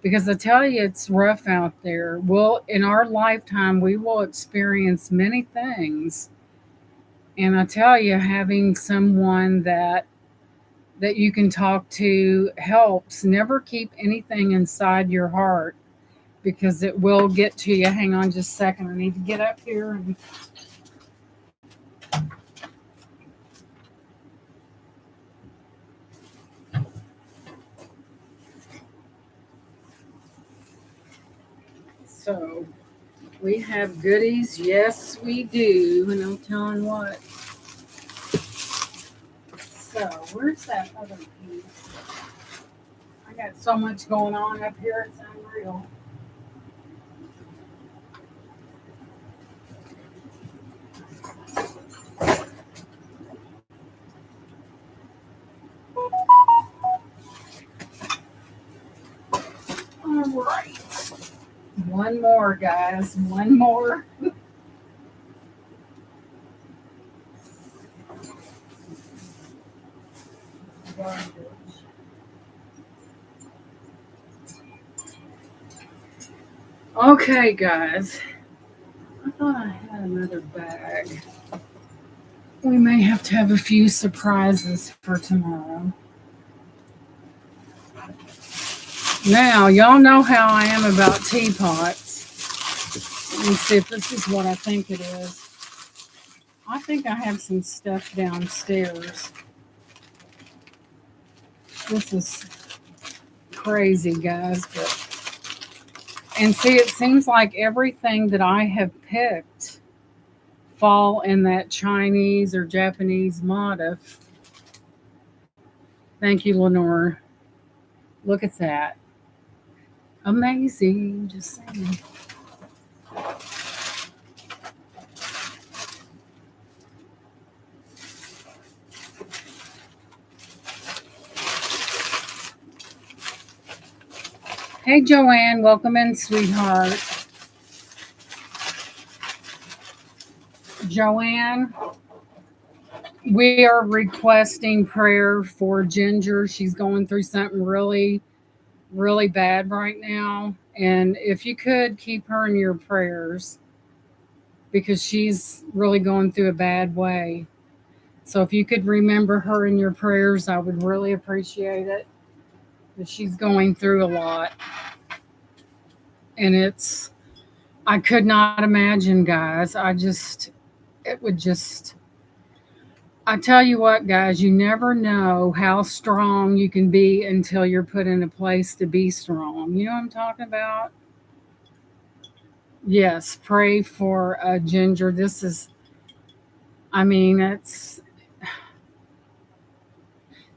[SPEAKER 1] because I tell you, it's rough out there. Well, in our lifetime, we will experience many things. And I tell you, having someone that you can talk to helps. Never keep anything inside your heart because it will get to you. Hang on just a second. I need to get up here and so we have goodies. Yes, we do. And I'm telling what. So where's that other piece? I got so much going on up here, it's unreal. All right. One more, guys. One more. Okay, guys. I thought I had another bag. We may have to have a few surprises for tomorrow. Now, y'all know how I am about teapots. Let me see if this is what I think it is. I think I have some stuff downstairs. This is crazy, guys, but and see, it seems like everything that I have picked fall in that Chinese or Japanese motif. Thank you, Lenore. Look at that. Amazing. Just saying. Hey, Joanne. Welcome in, sweetheart. Joanne, we are requesting prayer for Ginger. She's going through something really, really bad right now. And if you could keep her in your prayers because she's really going through a bad way. So if you could remember her in your prayers, I would really appreciate it. But she's going through a lot. And I could not imagine, guys. It would just, I tell you what, guys, you never know how strong you can be until you're put in a place to be strong. You know what I'm talking about? Yes, pray for Ginger. I mean,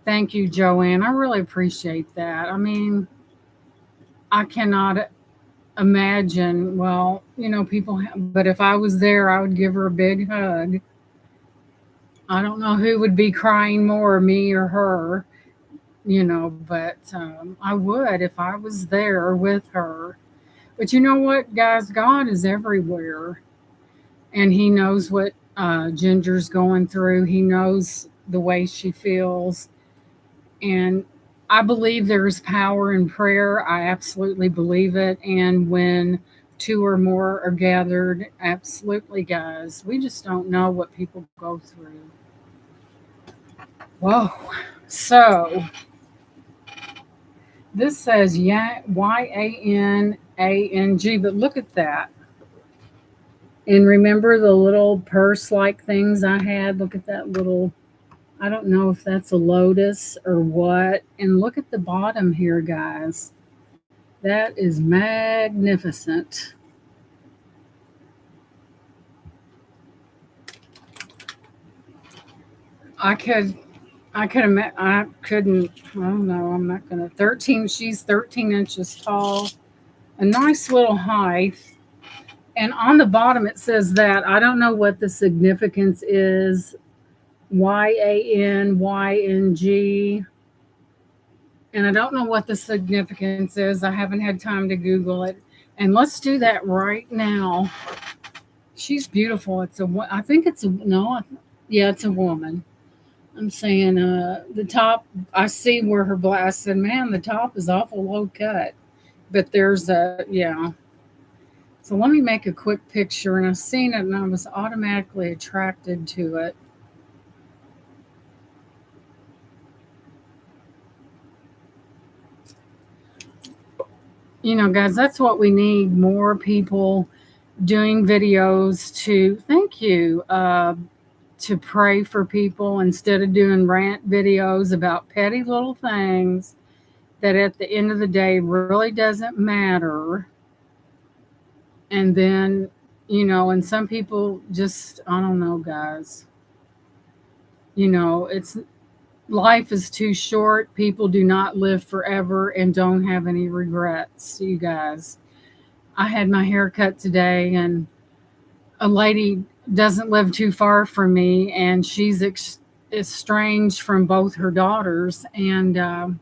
[SPEAKER 1] thank you, Joanne. I really appreciate that. I mean, I cannot imagine, well, people, but if I was there, I would give her a big hug. I don't know who would be crying more, me or her, but I would if I was there with her. But you know what, guys? God is everywhere, and He knows what Ginger's going through. He knows the way she feels. And I believe there is power in prayer. I absolutely believe it. And when two or more are gathered, absolutely, guys, we just don't know what people go through. Whoa. So this says Yanang, but look at that. And remember the little purse like things I had? Look at that little, I don't know if that's a lotus or what. And look at the bottom here, guys. That is magnificent. I could, I couldn't, I don't know, I'm not going to. 13, she's 13 inches tall, a nice little height. And on the bottom it says that. I don't know what the significance is. YANYNG. And I don't know what the significance is. I haven't had time to Google it. And let's do that right now. She's beautiful. I think it's a, no, yeah, it's a woman. I'm saying the top, I see where her black, I said, man, the top is awful low cut. But there's yeah. So let me make a quick picture. And I seen it and I was automatically attracted to it. Guys, that's what we need, more people doing videos thank you, to pray for people instead of doing rant videos about petty little things that at the end of the day really doesn't matter. And then, and some people just, I don't know, guys, it's life is too short. People do not live forever and don't have any regrets, you guys. I had my hair cut today, and a lady doesn't live too far from me, and she's estranged from both her daughters. And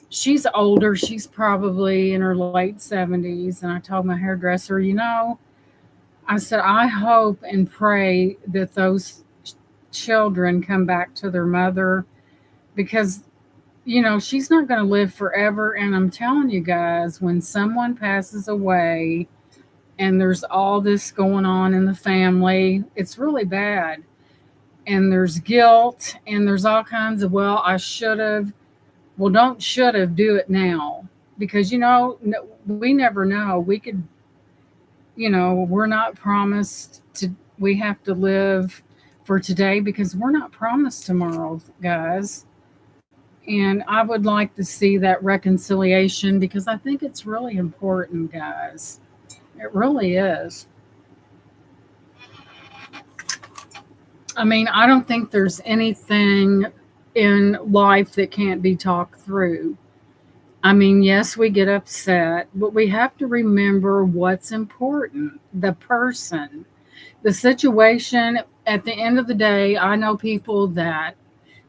[SPEAKER 1] she's older. She's probably in her late 70s. And I told my hairdresser, I said, I hope and pray that those children come back to their mother because, she's not going to live forever. And I'm telling you guys, when someone passes away, and there's all this going on in the family, it's really bad. And there's guilt, and there's all kinds of, well, I should have. Well, don't should have, do it now. Because, we never know. We could, we're not promised to, we have to live for today because we're not promised tomorrow, guys. And I would like to see that reconciliation because I think it's really important, guys. It really is. I mean, I don't think there's anything in life that can't be talked through. I mean, yes, we get upset, but we have to remember what's important, the person, the situation. At the end of the day, I know people that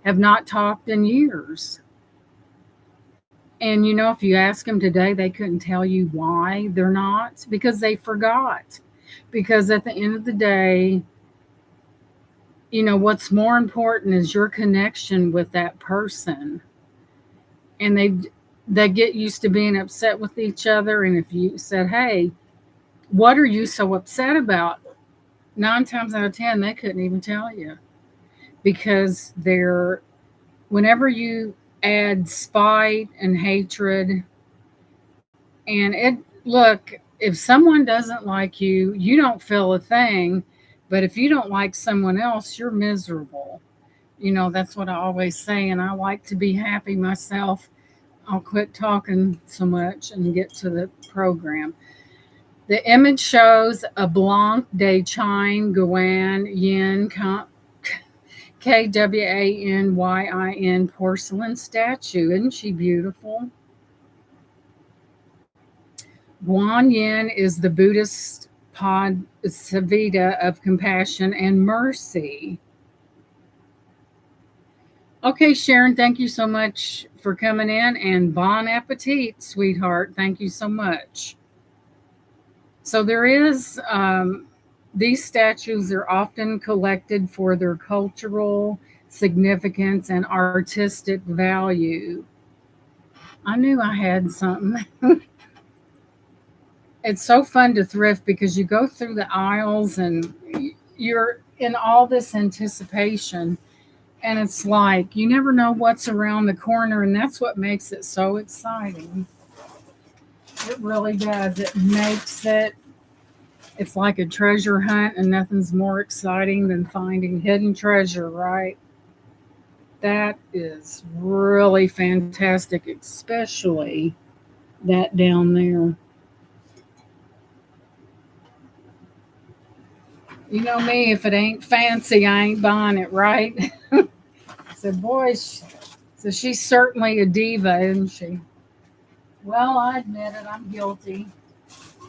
[SPEAKER 1] have not talked in years. And if you ask them today, they couldn't tell you why they're not because they forgot. Because at the end of the day, what's more important is your connection with that person. And they get used to being upset with each other. And if you said, hey, what are you so upset about? 9 times out of 10, they couldn't even tell you because whenever you add spite and hatred, and look, if someone doesn't like you, you don't feel a thing. But if you don't like someone else, you're miserable. That's what I always say. And I like to be happy myself. I'll quit talking so much and get to the program. The image shows a Blanc de Chine Guan Yin KWANYIN porcelain statue. Isn't she beautiful? Guan Yin is the Buddhist Pad Savita of compassion and mercy. Okay, Sharon, thank you so much for coming in, and bon appetit, sweetheart. Thank you so much. So there is these statues are often collected for their cultural significance and artistic value. I knew I had something. It's so fun to thrift because you go through the aisles and you're in all this anticipation, and it's like you never know what's around the corner, and that's what makes it so exciting. It really does. It makes it, it's like a treasure hunt, and nothing's more exciting than finding hidden treasure, right? That is really fantastic, especially that down there. You know me, if it ain't fancy, I ain't buying it, right? So, boy, so she's certainly a diva, isn't she? Well, I admit it, I'm guilty.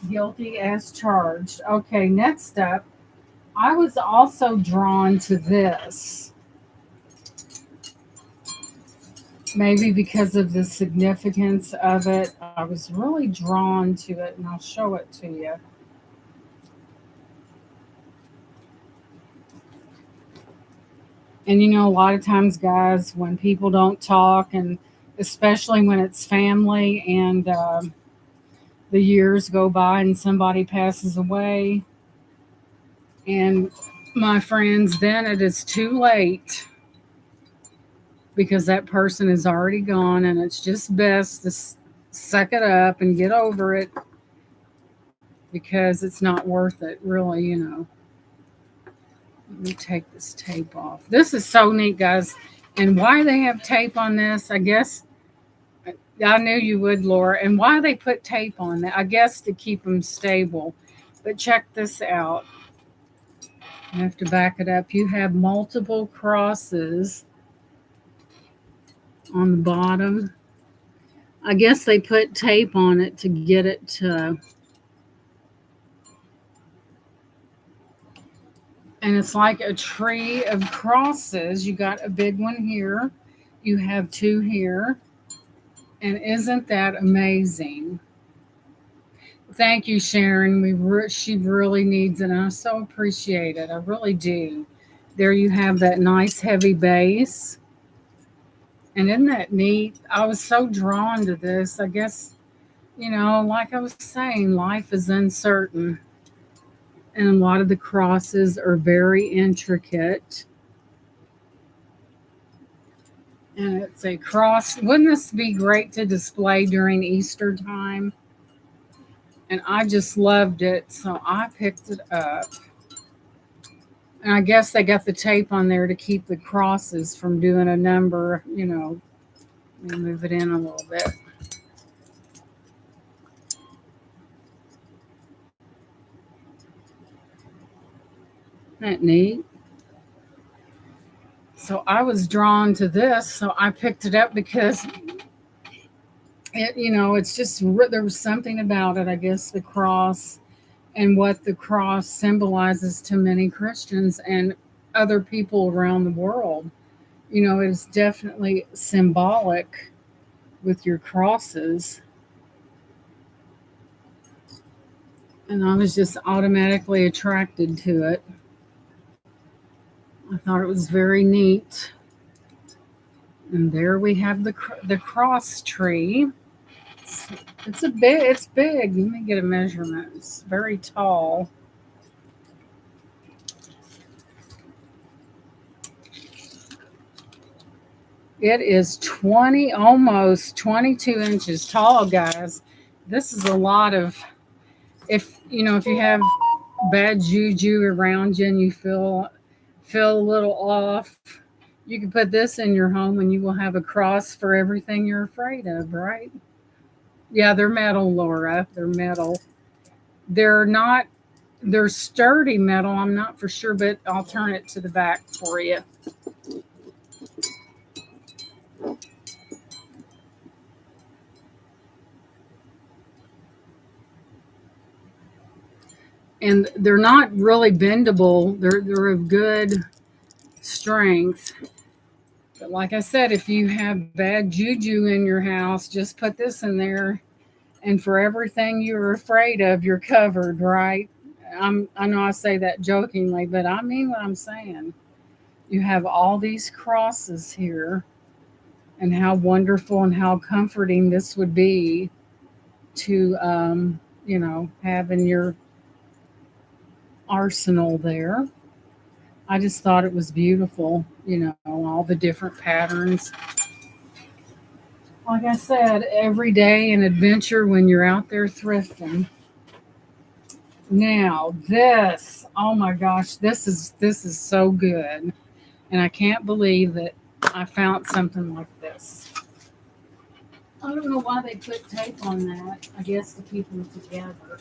[SPEAKER 1] Guilty as charged. Okay, next up, I was also drawn to this. Maybe because of the significance of it, I was really drawn to it, and I'll show it to you. And you know, a lot of times, guys, when people don't talk, and especially when it's family and the years go by and somebody passes away, and my friends, then it is too late because that person is already gone, and it's just best to suck it up and get over it because it's not worth it, really, you know. Let me take this tape off. This is so neat, guys. And why they have tape on this, I guess I knew you would, Laura. And why they put tape on that, I guess to keep them stable. But check this out. I have to back it up. You have multiple crosses on the bottom. I guess they put tape on it to get it to, and it's like a tree of crosses. You got a big one here, you have two here, and isn't that amazing? Thank you, Sharon. She really needs it, and I so appreciate it. I really do. There you have that nice heavy base, and isn't that neat? I was so drawn to this. I guess, you know, like I was saying, life is uncertain, and a lot of the crosses are very intricate. And it's a cross. Wouldn't this be great to display during Easter time? And I just loved it, so I picked it up. And I guess they got the tape on there to keep the crosses from doing a number, you know. Let me move it in a little bit. Isn't that neat? So I was drawn to this, so I picked it up because it, you know, it's just there was something about it. I guess the cross and what the cross symbolizes to many Christians and other people around the world. You know, it's definitely symbolic with your crosses. And I was just automatically attracted to it. I thought it was very neat. And there we have the cross tree. It's, it's a big. It's big. Let me get a measurement. It's very tall. It is 20, almost 22 inches tall, guys. This is a lot of, if you know, if you have bad juju around you and you feel a little off, you can put this in your home and you will have a cross for everything you're afraid of, right? Yeah, they're metal, Laura. They're metal. They're not, they're sturdy metal. I'm not for sure, but I'll turn it to the back for you. And they're not really bendable. They're of good strength. But like I said, if you have bad juju in your house, just put this in there, and for everything you're afraid of, you're covered, right? I know I say that jokingly, but I mean what I'm saying. You have all these crosses here, and how wonderful and how comforting this would be to, have in your arsenal there. I just thought it was beautiful, all the different patterns. Like I said, every day an adventure when you're out there thrifting. Now, oh my gosh, this is so good. And I can't believe that I found something like this. I don't know why they put tape on that. I guess to keep them together.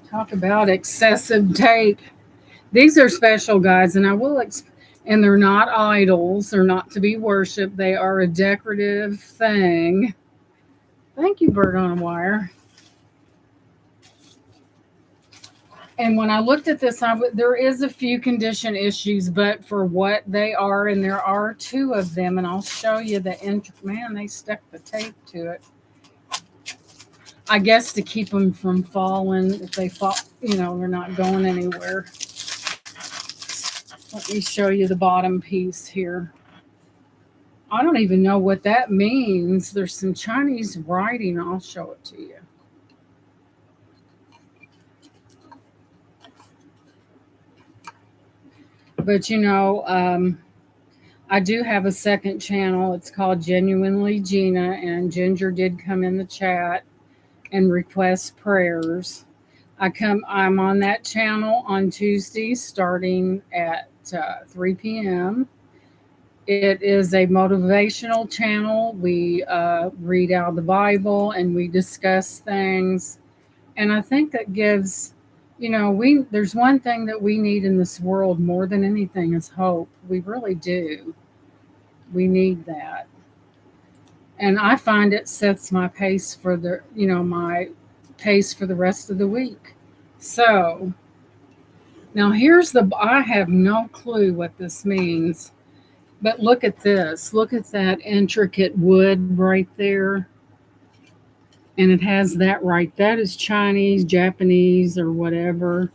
[SPEAKER 1] Talk about excessive tape. These are special, guys, and and they're not idols. They're not to be worshipped. They are a decorative thing. Thank you, Bird on a Wire. And when I looked at this, there is a few condition issues, but for what they are, and there are two of them, and I'll show you man, they stuck the tape to it. I guess to keep them from falling. If they fall, they're not going anywhere. Let me show you the bottom piece here. I don't even know what that means. There's some Chinese writing. I'll show it to you. But I do have a second channel. It's called Genuinely Gina, and Ginger did come in the chat and request prayers. I'm on that channel on Tuesdays starting at 3 p.m. It is a motivational channel. We read out the Bible and we discuss things. And I think that gives, there's one thing that we need in this world more than anything is hope. We really do. We need that. And I find it sets my pace for my pace for the rest of the week. So now I have no clue what this means, but look at this. Look at that intricate wood right there. And it has that right. That is Chinese, Japanese, or whatever.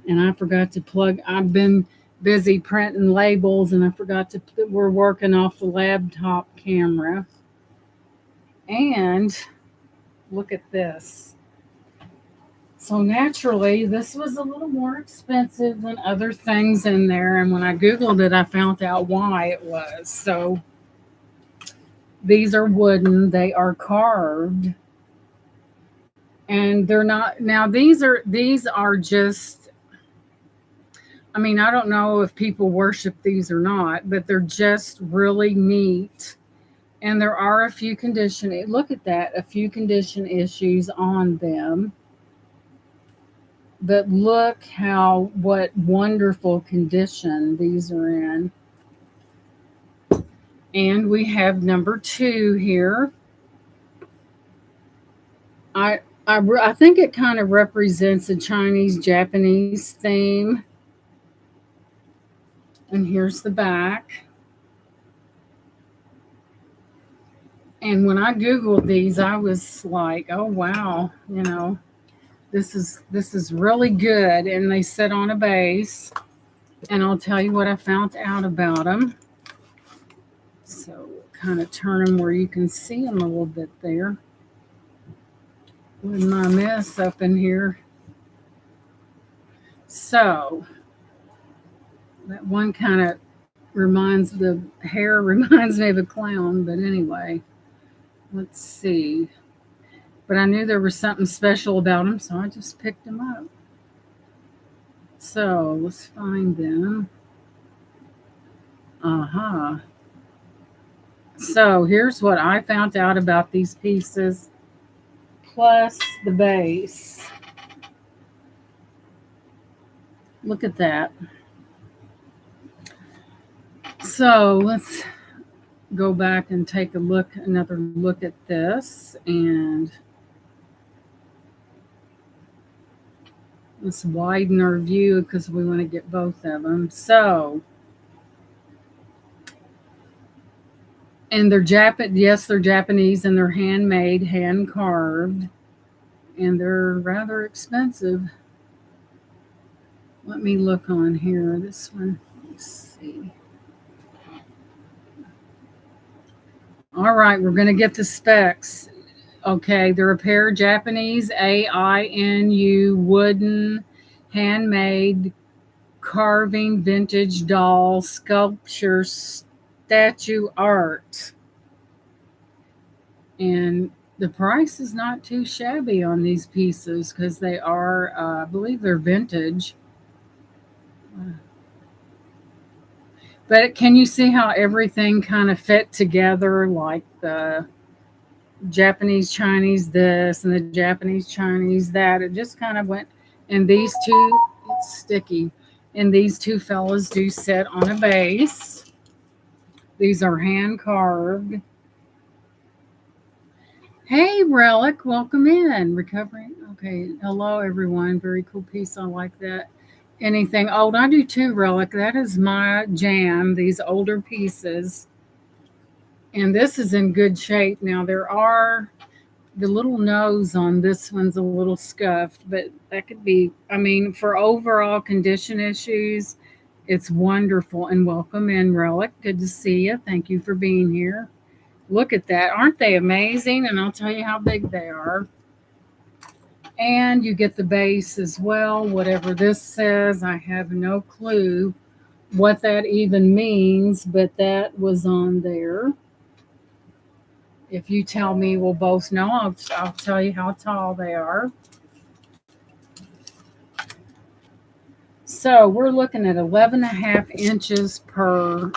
[SPEAKER 1] And I forgot to plug. I've been busy printing labels, and I forgot we're working off the laptop camera. And look at this. So naturally, this was a little more expensive than other things in there. And when I Googled it, I found out why it was. So these are wooden, they are carved. And they're not now these are just, I mean, I don't know if people worship these or not, but they're just really neat. And there are a few look at that, a few condition issues on them. But look what wonderful condition these are in. And we have number 2 here. I think it kind of represents a Chinese Japanese theme. And here's the back. And when I Googled these, I was like, oh wow, this is really good. And they sit on a base. And I'll tell you what I found out about them. So kind of turn them where you can see them a little bit there. With my mess up in here. So that one kind of the hair reminds me of a clown, but anyway, let's see. But I knew there was something special about them, so I just picked them up. So let's find them. Aha. So here's what I found out about these pieces, plus the base. Look at that. So go back and take another look at this, and let's widen our view because we want to get both of them. So, and they're yes, they're Japanese, and they're handmade, hand carved, and they're rather expensive. Let me look on here. This one, let's see. All right, we're going to get the specs. Okay, they're a pair of Japanese AINU wooden, handmade, carving, vintage doll, sculpture, statue art. And the price is not too shabby on these pieces because they are, I believe they're vintage. But can you see how everything kind of fit together, like the Japanese Chinese this and the Japanese Chinese that? It just kind of went. And these two, it's sticky. And these two fellas do sit on a base. These are hand carved. Hey, Relic, welcome in. Recovering. Okay, hello, everyone. Very cool piece. I like that. Anything old? I do too, Relic. That is my jam, these older pieces. And this is in good shape. Now, there are the little nose on this one's a little scuffed, but that could be, I mean, for overall condition issues, it's wonderful. And welcome in, Relic. Good to see you. Thank you for being here. Look at that. Aren't they amazing? And I'll tell you how big they are. And you get the base as well. Whatever this says, I have no clue what that even means, but that was on there. If you tell me, we'll both know. I'll tell you how tall they are. So we're looking at 11 and a half inches per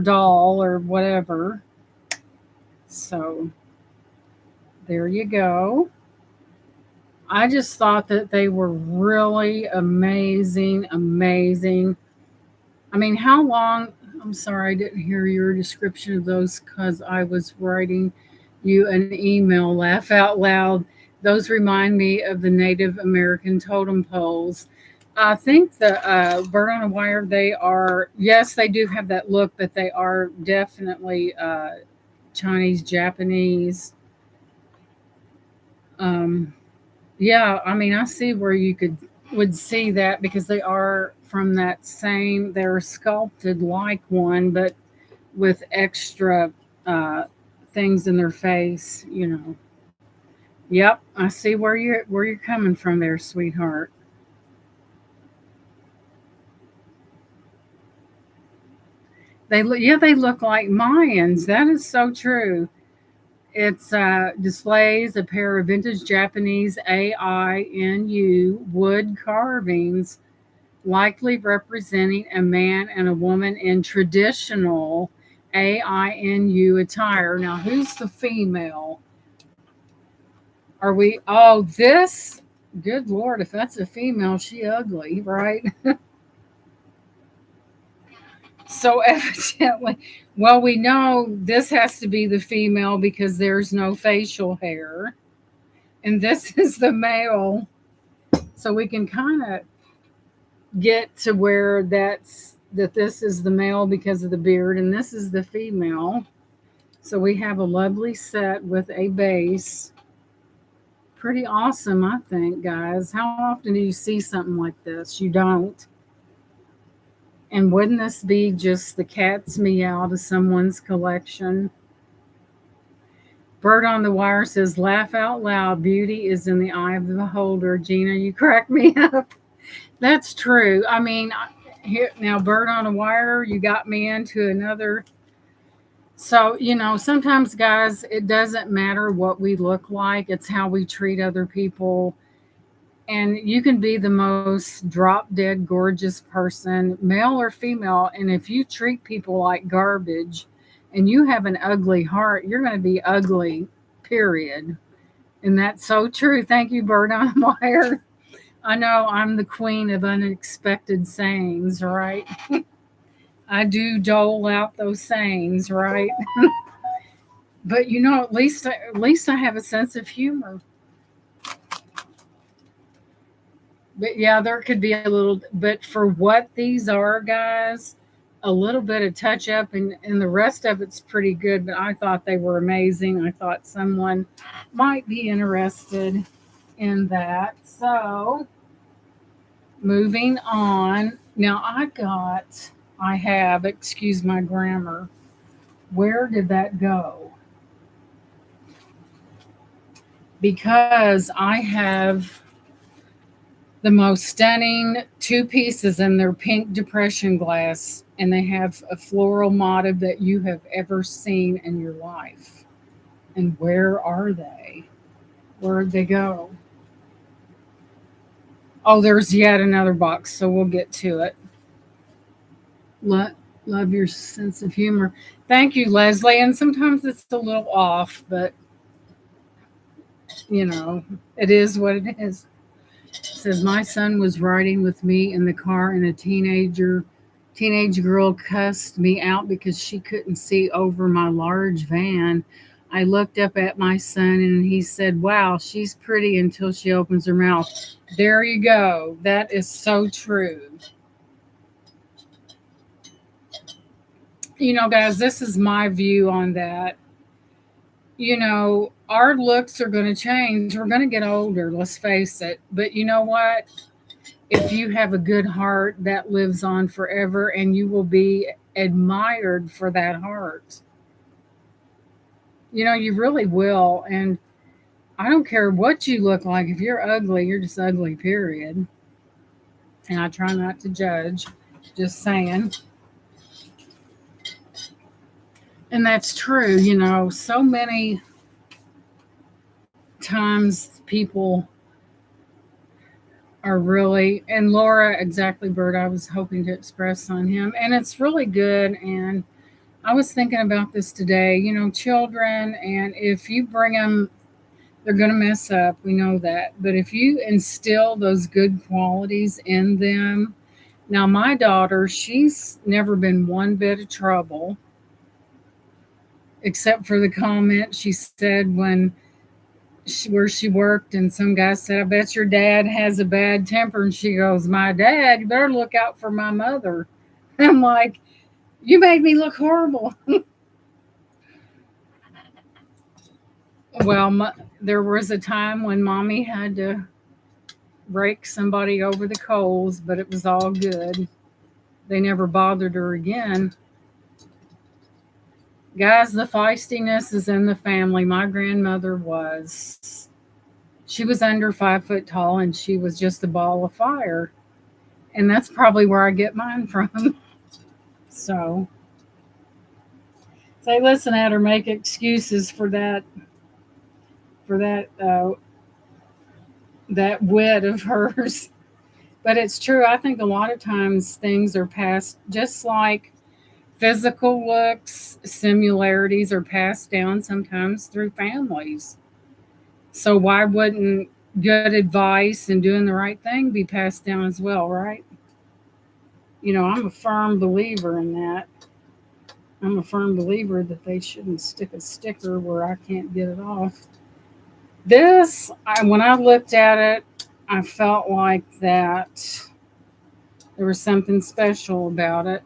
[SPEAKER 1] doll or whatever. So there you go. I just thought that they were really amazing, amazing. I mean, how long? I'm sorry, I didn't hear your description of those because I was writing you an email. Laugh out loud. Those remind me of the Native American totem poles. I think the bird on a wire, they are, yes, they do have that look, but they are definitely Chinese, Japanese. Um, yeah, I mean, I see where you would see that because they are from that same. They're sculpted like one, but with extra uh, things in their face. You know. Yep, I see where you're coming from there, sweetheart. Yeah, they look like Mayans. That is so true. It's displays a pair of vintage Japanese AINU wood carvings, likely representing a man and a woman in traditional AINU attire. Now, who's the female? Are we? Oh, this. Good Lord, if that's a female, she ugly, right? So evidently, well, we know this has to be the female because there's no facial hair, and this is the male. So we can kind of get to where that this is the male because of the beard, and this is the female. So we have a lovely set with a base. Pretty awesome, I think, guys. How often do you see something like this? You don't. And wouldn't this be just the cat's meow to someone's collection? Bird on the wire says, laugh out loud. Beauty is in the eye of the beholder. Gina, you crack me up. That's true. I mean, here now, bird on a wire, you got me into another. So, sometimes, guys, it doesn't matter what we look like, it's how we treat other people. And you can be the most drop dead gorgeous person, male or female. And if you treat people like garbage and you have an ugly heart, you're going to be ugly, period. And that's so true. Thank you, Bird on Wire. I know I'm the queen of unexpected sayings, right? I do dole out those sayings, right? But at least I have a sense of humor. But yeah, there could be a little, but for what these are, guys, a little bit of touch up and the rest of it's pretty good. But I thought they were amazing. I thought someone might be interested in that. So moving on. Now I have, excuse my grammar. Where did that go? Because I have the most stunning two pieces in their pink depression glass, and they have a floral motif that you have ever seen in your life. And where are they? Where'd they go? Oh, there's yet another box, so we'll get to it. Lo- Love your sense of humor. Thank you, Leslie. And sometimes it's a little off, but you know, it is what it is. It says my son was riding with me in the car, and a teenage girl cussed me out because she couldn't see over my large van. I looked up at my son and he said, "Wow, she's pretty until she opens her mouth." There you go. That is so true. Guys, this is my view on that. Our looks are going to change. We're going to get older, let's face it. But you know what? If you have a good heart, that lives on forever and you will be admired for that heart. You really will. And I don't care what you look like. If you're ugly, you're just ugly, period. And I try not to judge, just saying. And that's true. So many times people are really, and Laura, exactly, Bird, I was hoping to express on him. And it's really good. And I was thinking about this today. Children, and if you bring them, they're going to mess up. We know that. But if you instill those good qualities in them, now my daughter, she's never been one bit of trouble, except for the comment she said where she worked, and some guy said, "I bet your dad has a bad temper." And she goes, "My dad? You better look out for my mother." I'm like, you made me look horrible. Well, there was a time when mommy had to rake somebody over the coals, but it was all good. They never bothered her again. Guys, the feistiness is in the family. My grandmother she was under 5 foot tall and she was just a ball of fire. And that's probably where I get mine from. So say, listen at her, make excuses for that wit of hers. But it's true. I think a lot of times things are passed, just like physical looks, similarities are passed down sometimes through families. So why wouldn't good advice and doing the right thing be passed down as well, right? I'm a firm believer in that. I'm a firm believer that they shouldn't stick a sticker where I can't get it off. When I looked at it, I felt like that there was something special about it.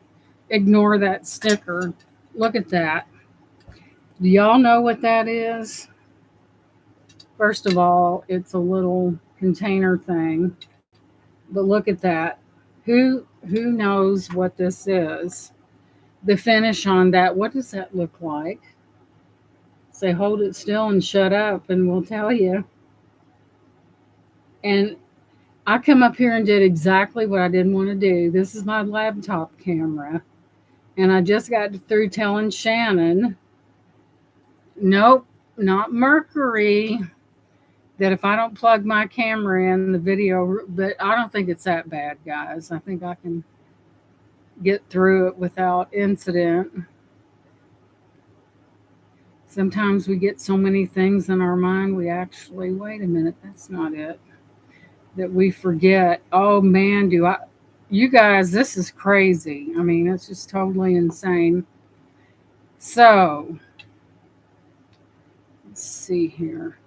[SPEAKER 1] Ignore that sticker. Look at that. Do y'all know what that is? First of all, it's a little container thing. But look at that. Who knows what this is? The finish on that, what does that look like? Say hold it still and shut up and we'll tell you. And I come up here and did exactly what I didn't want to do. This is my laptop camera. And I just got through telling Shannon, nope, not mercury, that if I don't plug my camera in the video, but I don't think it's that bad, guys. I think I can get through it without incident. Sometimes we get so many things in our mind, we wait a minute, that's not it, that we forget. Oh man, do I. You guys, this is crazy. I mean, it's just totally insane. So, let's see here.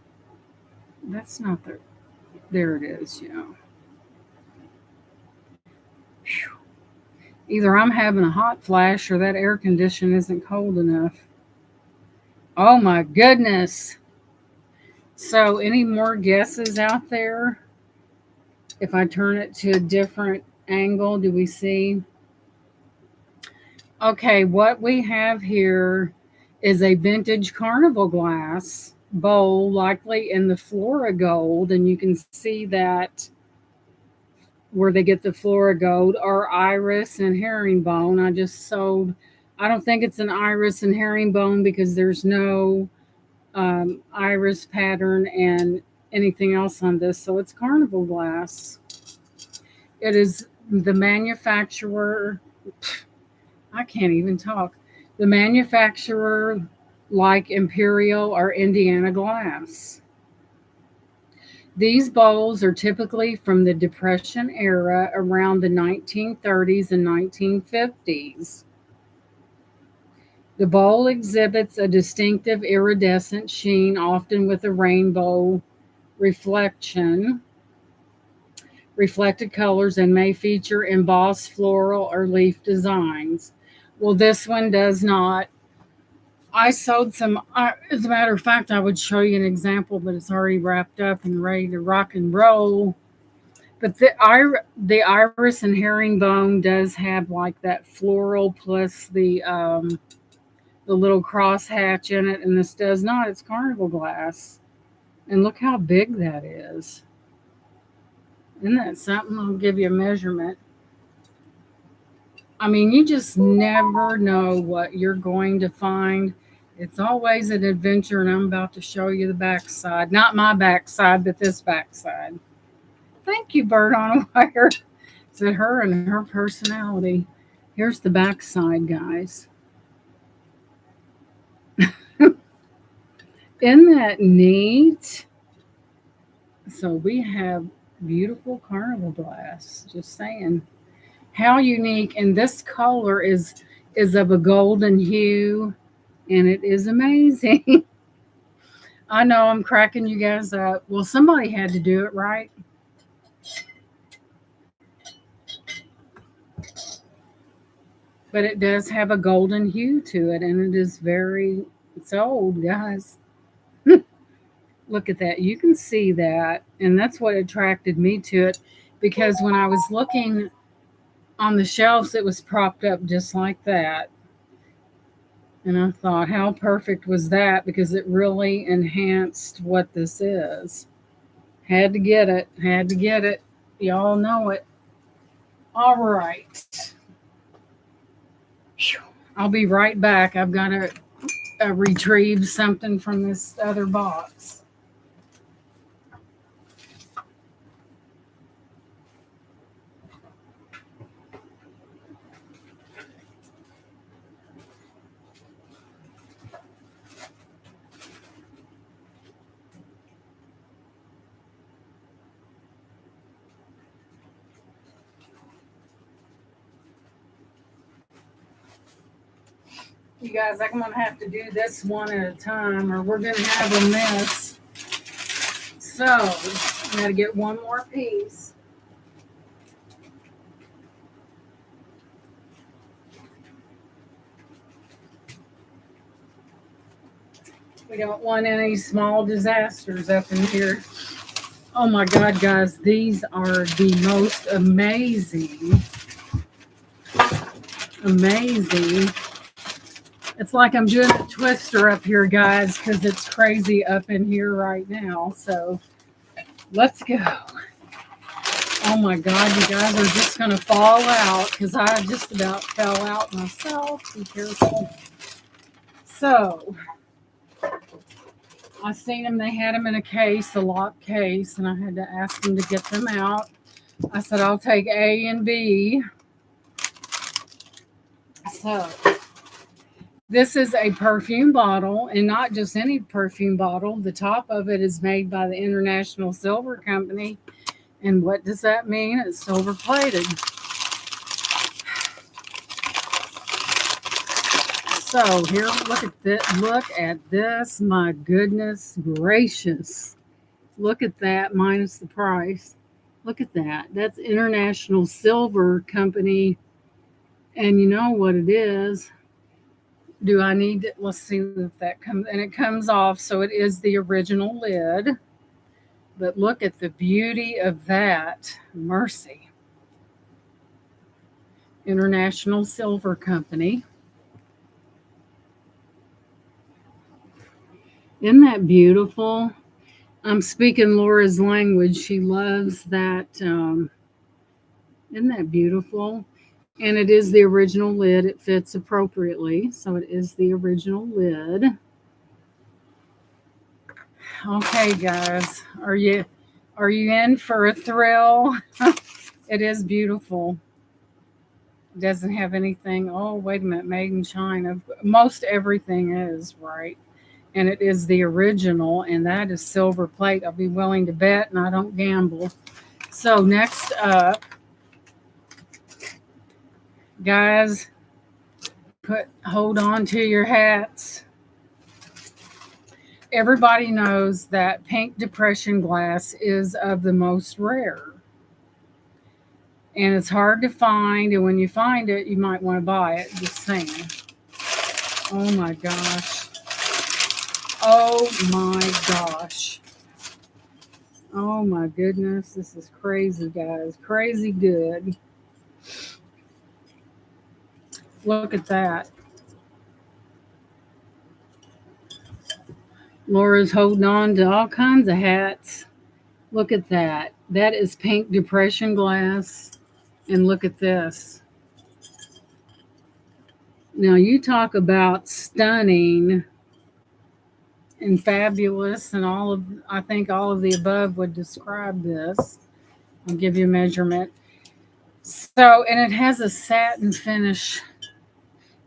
[SPEAKER 1] That's not the. There it is. Yeah. Phew. Either I'm having a hot flash or that air condition isn't cold enough. Oh my goodness. So, any more guesses out there? If I turn it to a different angle, do we see? Okay, what we have here is a vintage carnival glass bowl, likely in the Flora Gold, and you can see that where they get the Flora Gold or iris and herringbone. I just sold. I don't think it's an iris and herringbone because there's no iris pattern and anything else on this, so it's carnival glass. It is the manufacturer. I can't even talk. The manufacturer, like Imperial or Indiana Glass. These bowls are typically from the Depression era around the 1930s and 1950s. The bowl exhibits a distinctive iridescent sheen, often with a rainbow reflection, reflected colors, and may feature embossed floral or leaf designs. Well, this one does not. I sold some. As a matter of fact, I would show you an example, but it's already wrapped up and ready to rock and roll. But the iris and herringbone does have like that floral plus the little crosshatch in it, and this does not. It's carnival glass, and look how big that is. Isn't that something? I'll give you a measurement. I mean, you just never know what you're going to find. It's always an adventure, and I'm about to show you the backside. Not my backside, but this backside. Thank you, Bird on a Wire. It's her and her personality. Here's the backside, guys. Isn't that neat? So we have beautiful carnival glass. Just saying. How unique. And this color is of a golden hue, and it is amazing. I know I'm cracking you guys up. Well, somebody had to do it, right? But it does have a golden hue to it, and it is very, it's old, guys. Look at that. You can see that. And that's what attracted me to it because when I was looking on the shelves, it was propped up just like that. And I thought, how perfect was that? Because it really enhanced what this is. Had to get it. Had to get it. Y'all know it. All right. I'll be right back. I've got to retrieve something from this other box. You guys, I'm going to have to do this one at a time or we're going to have a mess. So, I got to get one more piece. We don't want any small disasters up in here. Oh my God, guys, these are the most amazing. It's like I'm doing a twister up here, guys, because it's crazy up in here right now. So let's go. Oh my God, you guys are just going to fall out because I just about fell out myself. Be careful. So I seen them. They had them in a case, a locked case, and I had to ask them to get them out. I said, I'll take A and B. So this is a perfume bottle, and not just any perfume bottle. The top of it is made by the International Silver Company. And what does that mean? It's silver plated. So here, look at this. Look at this. My goodness gracious. Look at that minus the price. Look at that. That's International Silver Company. And you know what it is. Do I need to? Let's see if that comes. And it comes off. So it is the original lid. But look at the beauty of that. Mercy. International Silver Company. Isn't that beautiful? I'm speaking Laura's language. She loves that. Isn't that beautiful? And it is the original lid. It fits appropriately. So it is the original lid. Okay, guys. Are you in for a thrill? It is beautiful. It doesn't have anything. Oh, wait a minute. Made in China. Most everything is, right? And it is the original, and that is silver plate. I'll be willing to bet, and I don't gamble. So next up, guys, hold on to your hats. Everybody knows that pink depression glass is of the most rare, and it's hard to find. And when you find it, you might want to buy it. Just saying. Oh my gosh. Oh my gosh. Oh my goodness. This is crazy, guys. Crazy good. Look at that. Laura's holding on to all kinds of hats. Look at that. That is pink depression glass. And look at this. Now, you talk about stunning and fabulous, and I think all of the above would describe this. I'll give you a measurement. So, and it has a satin finish,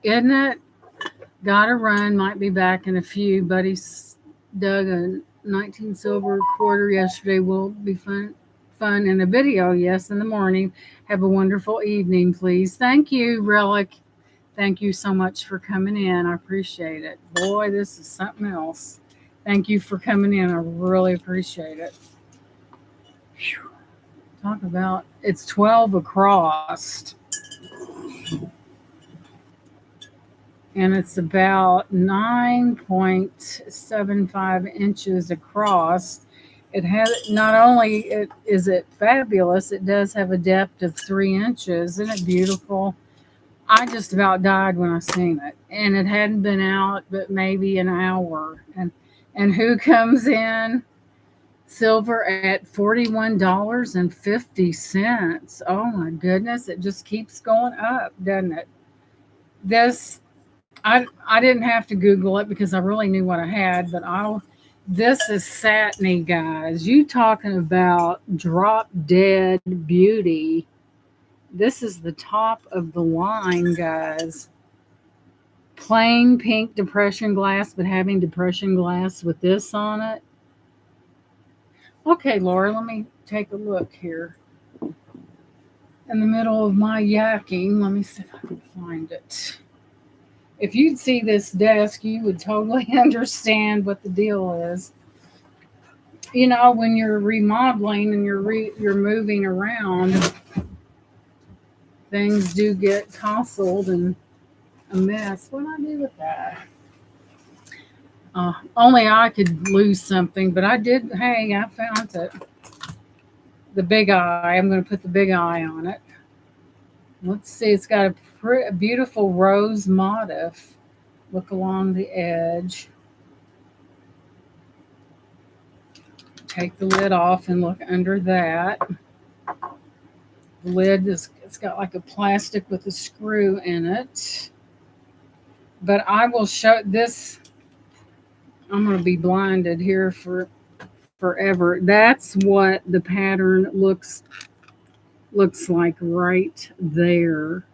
[SPEAKER 1] isn't it? Gotta run, might be back in a few. Buddy's dug a 19 silver quarter yesterday. Will be fun in a video, yes, in the morning. Have a wonderful evening, please. Thank you, Relic. Thank you so much for coming in. I appreciate it. Boy, this is something else. Thank you for coming in. I really appreciate it. Whew. Talk about it's 12 across. And it's about 9.75 inches across. It has not only is it fabulous, it does have a depth of 3 inches. Isn't it beautiful? I just about died when I seen it, and it hadn't been out but maybe an hour. And who comes in? Silver at $41.50. Oh my goodness! It just keeps going up, doesn't it? This I didn't have to Google it because I really knew what I had, but this is satiny, guys. You talking about drop dead beauty. This is the top of the line, guys. Plain pink depression glass, but having depression glass with this on it. Okay, Laura, let me take a look here. In the middle of my yakking, let me see if I can find it. If you'd see this desk, you would totally understand what the deal is. You know, when you're remodeling and you're moving around, things do get tousled and a mess. What do I do with that? Only I could lose something, but I did. Hey, I found it. The big eye. I'm going to put the big eye on it. Let's see. It's got a beautiful rose motif. Look along the edge. Take the lid off and look under that. The lid it's got like a plastic with a screw in it. But I will show this. I'm going to be blinded here for forever. That's what the pattern looks like right there.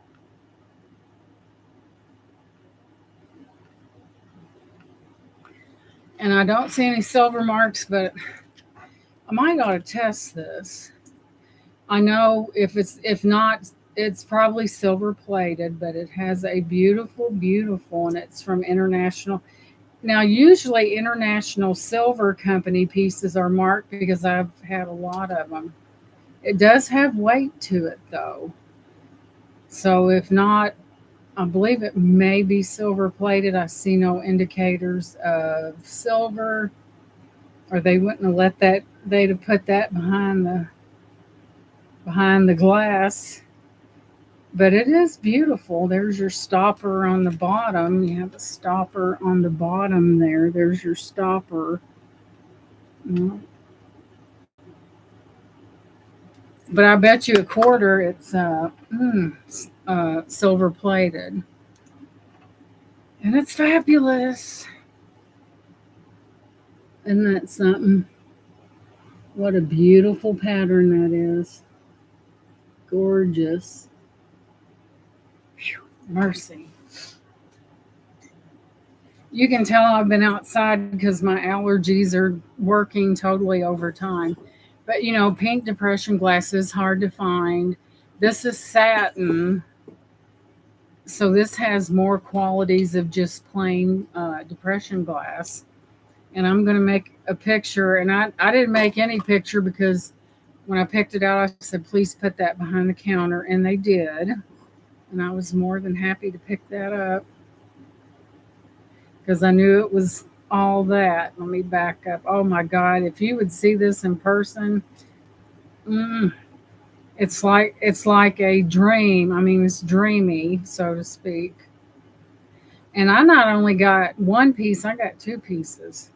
[SPEAKER 1] And I don't see any silver marks, but I might ought to test this. I know if It's probably silver plated, but it has a beautiful, beautiful, and it's from International. Now, usually International Silver Company pieces are marked because I've had a lot of them. It does have weight to it, though. So, if not, I believe it may be silver plated. I see no indicators of silver, or they wouldn't have let that. They'd have put that behind the glass. But it is beautiful. There's your stopper on the bottom. You have a stopper on the bottom there. There's your stopper. Mm, but I bet you a quarter it's silver plated. And it's fabulous. Isn't that something? What a beautiful pattern that is. Gorgeous. Whew, mercy. You can tell I've been outside because my allergies are working totally overtime. But pink depression glass is hard to find. This is satin, so this has more qualities of just plain depression glass. And I'm going to make a picture. And I didn't make any picture because when I picked it out, I said, please put that behind the counter. And they did. And I was more than happy to pick that up because I knew it was all that. Let me back up. Oh my God. If you would see this in person, mm, it's like a dream. I mean, it's dreamy, so to speak. And I not only got one piece, I got two pieces.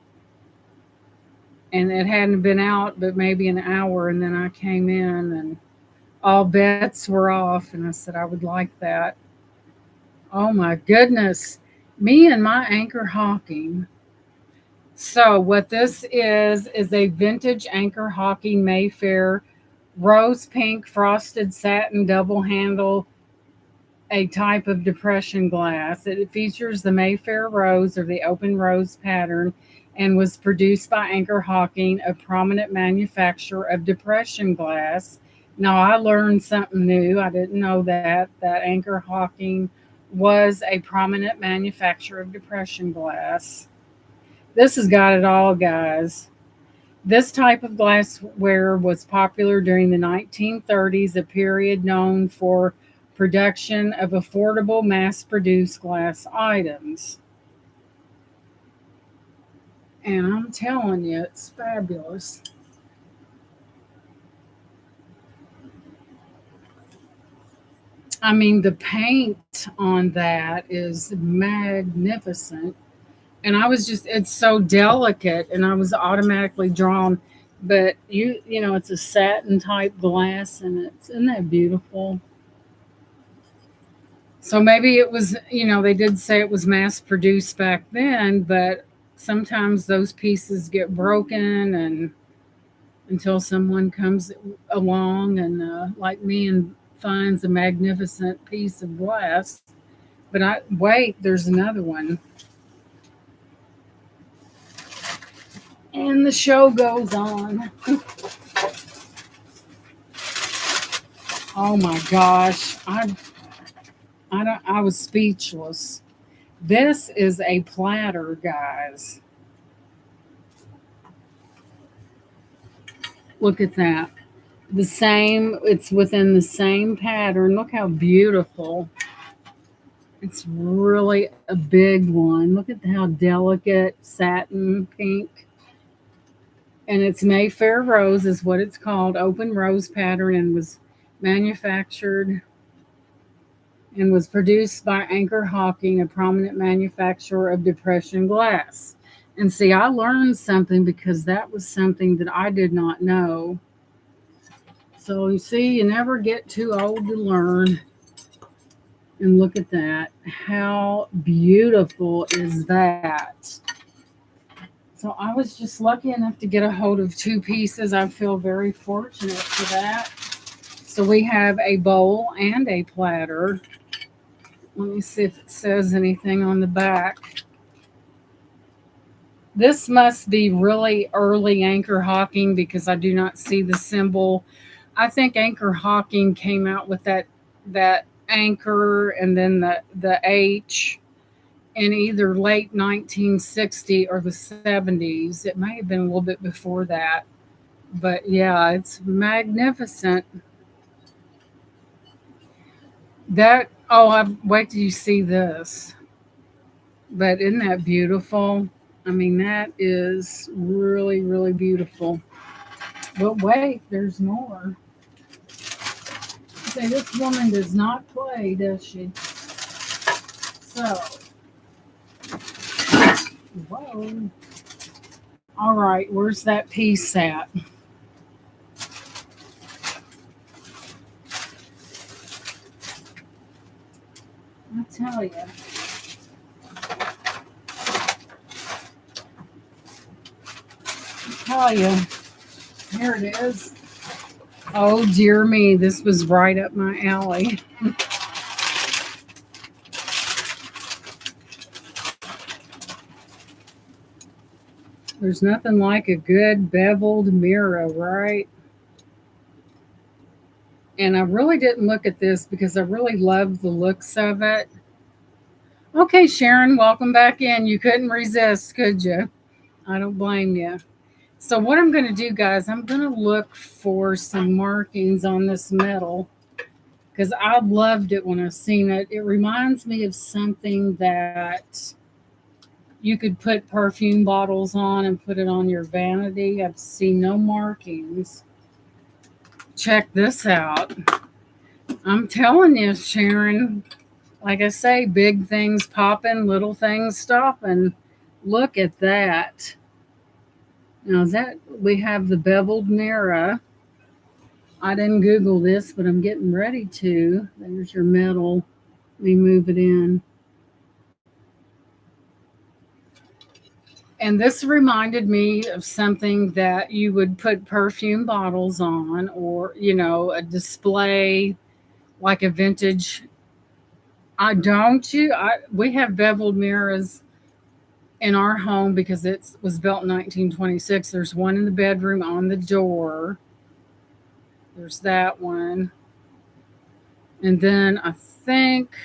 [SPEAKER 1] And it hadn't been out but maybe an hour, and then I came in and all bets were off, and I said I would like that. Oh my goodness. Me and my anchor hawking. So what this is a vintage anchor hawking Mayfair rose pink frosted satin double handle, a type of depression glass. It features the Mayfair rose or the open rose pattern and was produced by Anchor Hawking, a prominent manufacturer of depression glass. Now, I learned something new. I didn't know that Anchor Hawking was a prominent manufacturer of depression glass. This has got it all, guys. This type of glassware was popular during the 1930s, a period known for production of affordable mass-produced glass items. And I'm telling you, it's fabulous. I mean, the paint on that is magnificent. And I was just, it's so delicate, and I was automatically drawn. But it's a satin type glass, and isn't that beautiful? So maybe it was, they did say it was mass produced back then, but sometimes those pieces get broken and until someone comes along and like me and finds a magnificent piece of glass. But I wait, there's another one. And the show goes on. Oh my gosh. I was speechless. This is a platter, guys. Look at that. The same, it's within the same pattern. Look how beautiful. It's really a big one. Look at how delicate satin pink. And it's Mayfair Rose is what it's called, open rose pattern, and was manufactured and was produced by Anchor Hawking, a prominent manufacturer of depression glass. And see, I learned something because that was something that I did not know. So you see, you never get too old to learn. And look at that. How beautiful is that? So I was just lucky enough to get a hold of two pieces. I feel very fortunate for that. So we have a bowl and a platter. Let me see if it says anything on the back. This must be really early Anchor Hawking because I do not see the symbol. I think Anchor Hawking came out with that that anchor and then the H in either late 1960 or the 70s. It may have been a little bit before that. But yeah, it's magnificent. That oh, I wait till you see this. But isn't that beautiful? I mean, that is really, really beautiful. But wait, there's more. Say, this woman does not play, does she? So, whoa. All right, where's that piece at? I tell you. Tell you. Here it is. Oh, dear me. This was right up my alley. There's nothing like a good beveled mirror, right? And I really didn't look at this because I really love the looks of it. Okay, Sharon, welcome back in. You couldn't resist, could you? I don't blame you. So, what I'm going to do, guys, I'm going to look for some markings on this metal because I loved it when I seen it. It reminds me of something that you could put perfume bottles on and put it on your vanity. I've seen no markings. Check this out. I'm telling you, Sharon, like I say, big things popping, little things stopping. Look at that. Now that we have the beveled mirror. I didn't Google this, but I'm getting ready to. There's your metal. Let me move it in. And this reminded me of something that you would put perfume bottles on, or, a display like a vintage. I don't you? We have beveled mirrors in our home because it was built in 1926. There's one in the bedroom on the door. There's that one. And then I think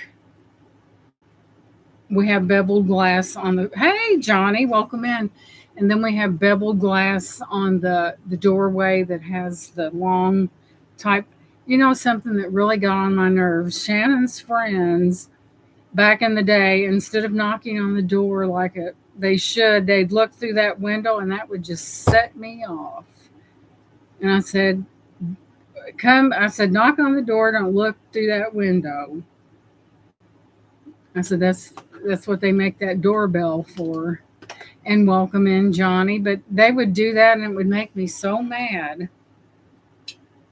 [SPEAKER 1] we have beveled glass on the hey Johnny, welcome in. And then we have beveled glass on the doorway that has the long type, something that really got on my nerves. Shannon's friends back in the day, instead of knocking on the door like they should, they'd look through that window and that would just set me off. And I said, knock on the door, don't look through that window. I said, that's what they make that doorbell for. And welcome in, Johnny. But they would do that and it would make me so mad.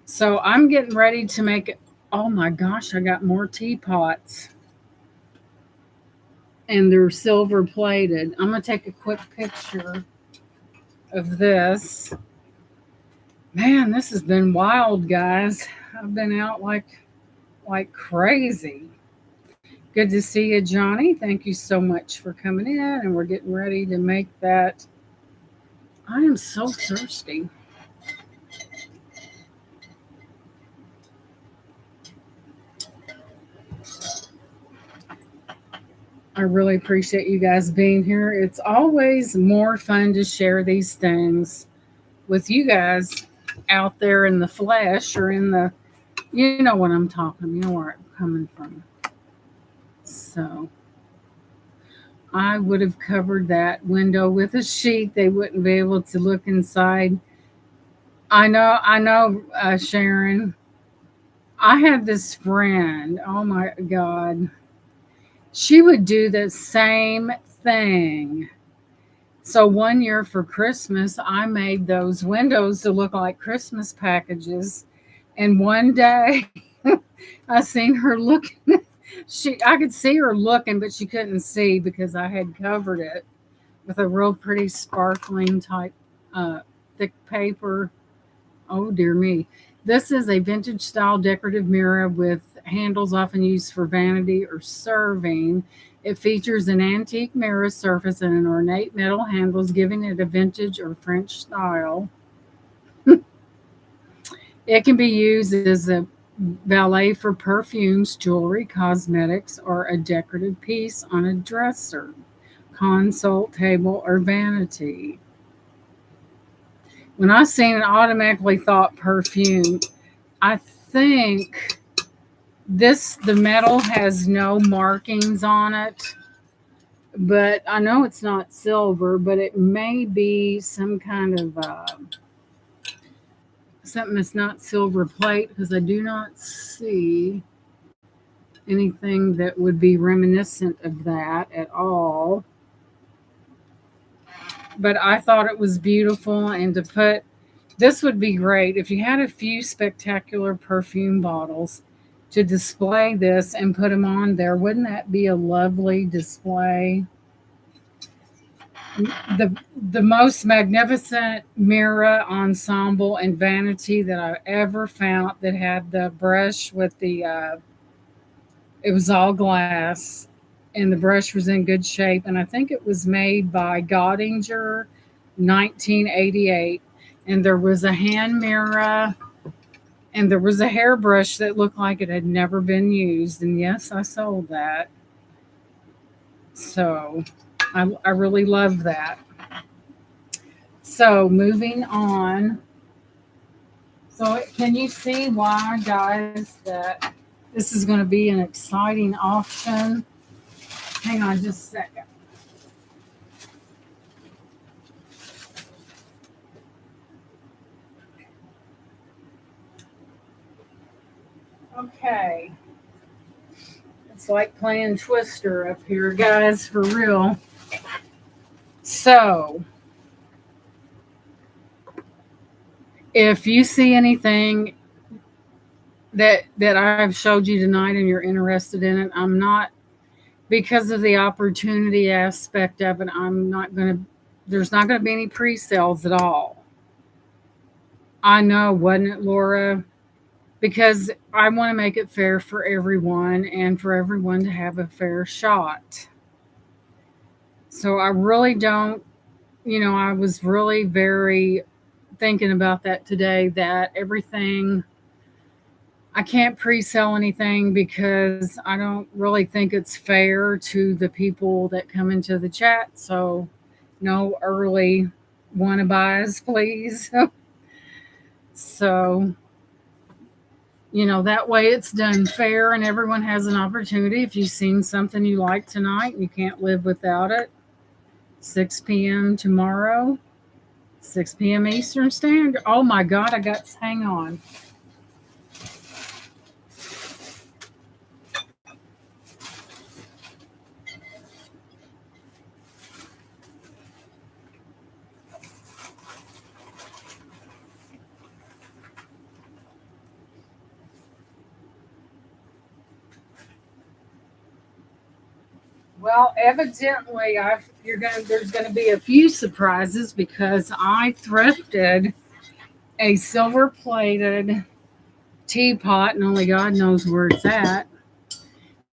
[SPEAKER 1] So I'm getting ready to make it. Oh my gosh, I got more teapots. And they're silver plated. I'm going to take a quick picture of this. Man, this has been wild, guys. I've been out like crazy. Good to see you, Johnny. Thank you so much for coming in. And we're getting ready to make that. I am so thirsty. I really appreciate you guys being here. It's always more fun to share these things with you guys out there in the flesh or in the, you know what I'm talking, you know where I'm coming from. So I would have covered that window with a sheet. They wouldn't be able to look inside. I know, Sharon. I had this friend. Oh my God. She would do the same thing. So one year for Christmas, I made those windows to look like Christmas packages. And one day I seen her looking. I could see her looking, but she couldn't see because I had covered it with a real pretty sparkling type thick paper. Oh dear me. This is a vintage style decorative mirror with handles often used for vanity or serving. It features an antique mirror surface and an ornate metal handles, giving it a vintage or French style. It can be used as Valet for perfumes, jewelry, cosmetics, or a decorative piece on a dresser, console, table, or vanity. When I seen it, I automatically thought perfume. I think the metal has no markings on it, but I know it's not silver, but it may be some kind of something that's not silver plate because I do not see anything that would be reminiscent of that at all. But I thought it was beautiful, and to put this would be great if you had a few spectacular perfume bottles to display this and put them on there. Wouldn't that be a lovely display? The most magnificent mirror ensemble and vanity that I ever found that had the brush with the it was all glass and the brush was in good shape, and I think it was made by Godinger 1988, and there was a hand mirror and there was a hairbrush that looked like it had never been used, and yes, I sold that. So I really love that. So moving on. So can you see why, guys, that this is going to be an exciting auction? Hang on just a second. Okay. It's like playing Twister up here, guys, for real. So, if you see anything that I've showed you tonight and you're interested in it, I'm not because of the opportunity aspect of it. I'm not going to. There's not going to be any pre-sales at all. I know, wasn't it, Laura? Because I want to make it fair for everyone and for everyone to have a fair shot. So I really don't, I was really very thinking about that today that everything, I can't pre sell anything because I don't really think it's fair to the people that come into the chat. So no early want to buys, please. So that way it's done fair and everyone has an opportunity. If you've seen something you like tonight and you can't live without it, 6 p.m. tomorrow, 6 p.m. Eastern Standard. Oh my God, hang on. Well, evidently, there's gonna be a few surprises because I thrifted a silver plated teapot, and only God knows where it's at.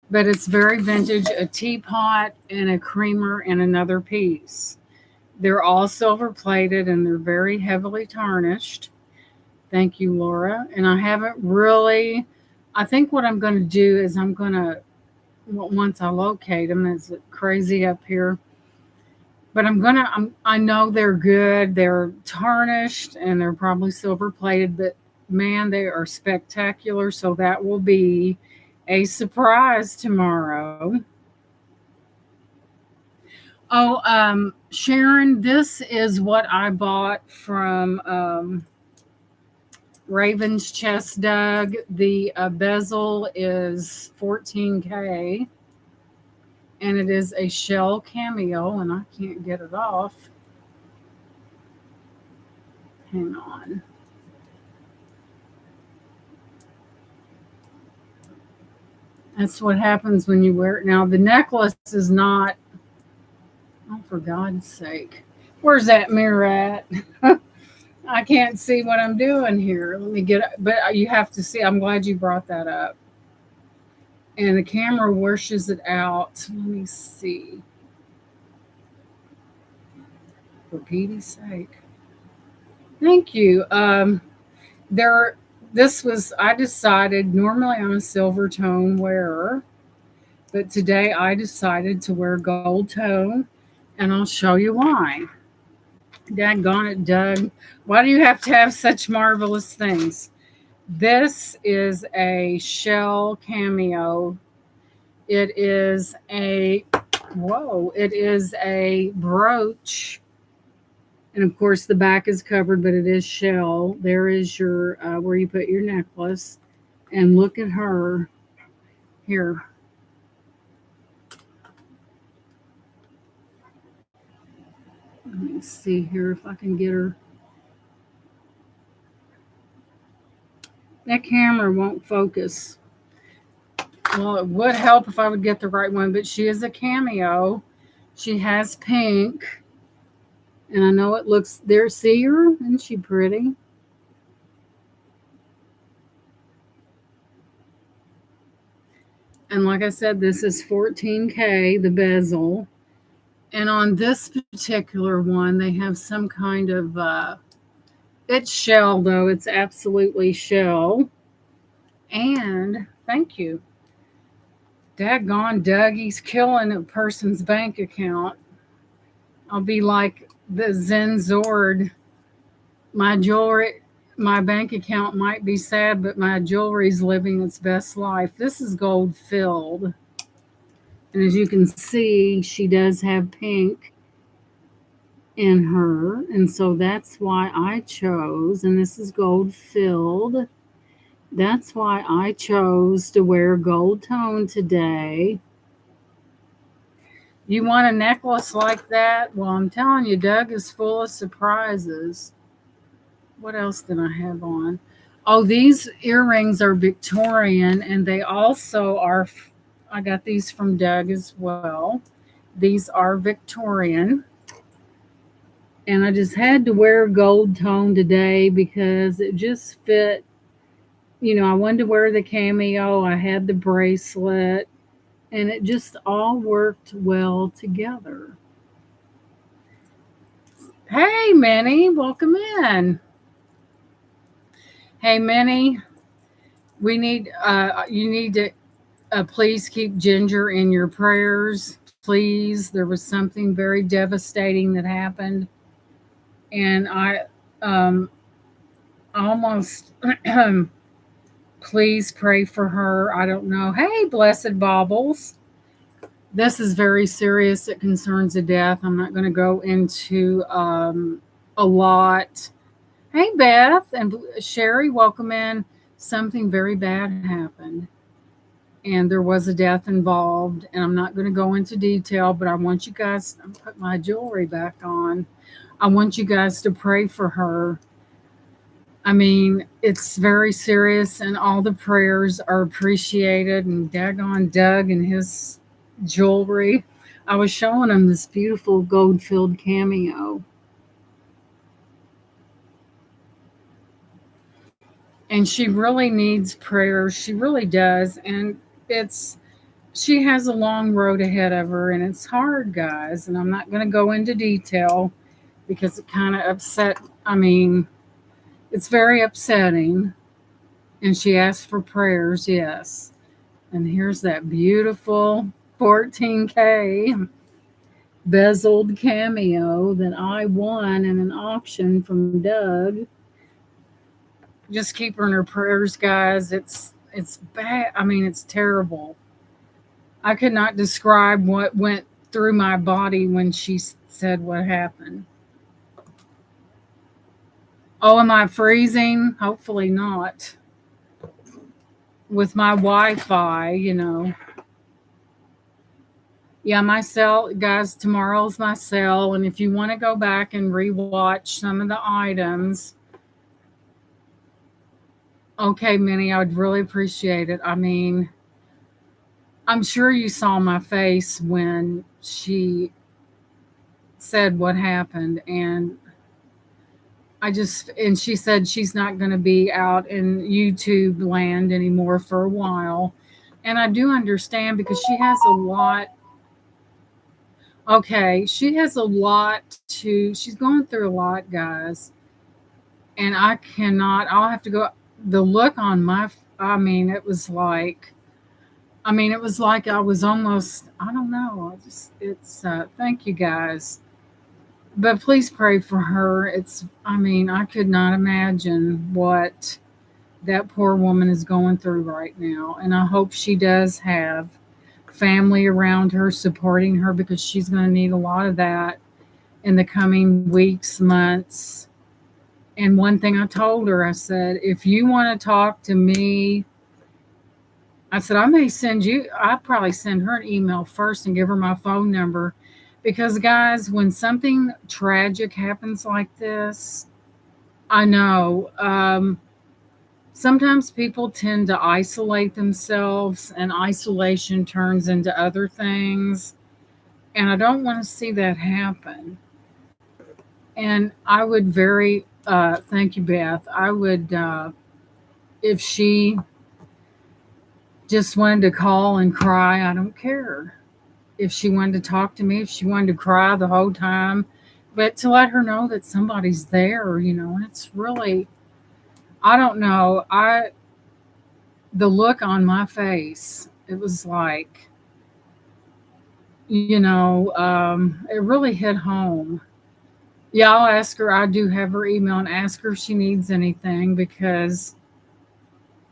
[SPEAKER 1] But it's very vintage, a teapot and a creamer and another piece. They're all silver plated and they're very heavily tarnished. Thank you, Laura. And I haven't really, I think what I'm going to do is once I locate them, it's crazy up here. But I know they're good. They're tarnished and they're probably silver plated, but man, they are spectacular. So that will be a surprise tomorrow. Oh, Sharon, this is what I bought from Raven's Chest Dug. The bezel is 14K, and it is a shell cameo, and I can't get it off. Hang on. That's what happens when you wear it. Now, the necklace is not, oh, for God's sake. Where's that mirror at? I can't see what I'm doing here. Let me get it. But you have to see. I'm glad you brought that up. And the camera washes it out. Let me see. For Petey's sake. Thank you. They're I decided, normally I'm a silver tone wearer, but today I decided to wear gold tone, and I'll show you why. Daggone it, Doug. Why do you have to have such marvelous things? This is a shell cameo. It is a, whoa, it is a brooch. And of course, the back is covered, but it is shell. There is your, where you put your necklace. And look at her here. Let me see here if I can get her. That camera won't focus. Well, it would help if I would get the right one, but she is a cameo. She has pink. And I know it looks there. See her? Isn't she pretty? And like I said, this is 14K, the bezel. And on this particular one, they have some kind of, it's shell though. It's absolutely shell. And thank you. Daggone Doug, he's killing a person's bank account. I'll be like the Zen Zord. My jewelry, my bank account might be sad, but my jewelry's living its best life. This is gold filled. And as you can see, she does have pink in her. And so that's why I chose, and this is gold filled. That's why I chose to wear gold tone today. You want a necklace like that? Well, I'm telling you, Doug is full of surprises. What else did I have on? Oh, these earrings are Victorian, and they also are. I got these from Doug as well. These are Victorian. And I just had to wear gold tone today because it just fit. You know, I wanted to wear the cameo, I had the bracelet, and it just all worked well together. Hey, Minnie, welcome in. Hey, Minnie, you need to please keep Ginger in your prayers. Please, there was something very devastating that happened, and I almost please pray for her. I don't know. Hey, blessed baubles. This is very serious. It concerns a death. I'm not going to go into a lot. Hey, Beth and Sherry, welcome in. Something very bad happened, and there was a death involved. And I'm not going to go into detail, but I want you guys. I'm put my jewelry back on. I want you guys to pray for her. I mean, it's very serious, and all the prayers are appreciated. And daggone Doug and his jewelry. I was showing him this beautiful gold filled cameo. And she really needs prayers. She really does. And it's, she has a long road ahead of her, and it's hard, guys. And I'm not going to go into detail because it kind of upset. I mean, it's very upsetting. And she asked for prayers, yes. And here's that beautiful 14K bezeled cameo that I won in an auction from Doug. Just keep her in her prayers, guys. It's bad. I mean, it's terrible. I could not describe what went through my body when she said what happened. Oh, am I freezing? Hopefully not. With my Wi-Fi, you know. Yeah, my sale, guys, tomorrow's my sale. And if you want to go back and rewatch some of the items, okay, Minnie, I would really appreciate it. I mean, I'm sure you saw my face when she said what happened. And and she said she's not going to be out in YouTube land anymore for a while. And I do understand because she has a lot. Okay, she has a lot she's going through a lot, guys. And I cannot, I'll have to go. the look on my, I mean, it was like, I mean, it was like I was almost, I don't know. I just, thank you guys. But please pray for her. It's, I mean, I could not imagine what that poor woman is going through right now. And I hope she does have family around her supporting her because she's going to need a lot of that in the coming weeks, months. And one thing I told her, I said, if you want to talk to me, I said, I may send you, I'll probably send her an email first and give her my phone number. Because, guys, when something tragic happens like this, I know sometimes people tend to isolate themselves, and isolation turns into other things. And I don't want to see that happen. And I would thank you, Beth. I would, if she just wanted to call and cry, I don't care. If she wanted to talk to me, if she wanted to cry the whole time, but to let her know that somebody's there, and it's really, I don't know. The look on my face, it was like, it really hit home. Yeah, I'll ask her. I do have her email and ask her if she needs anything because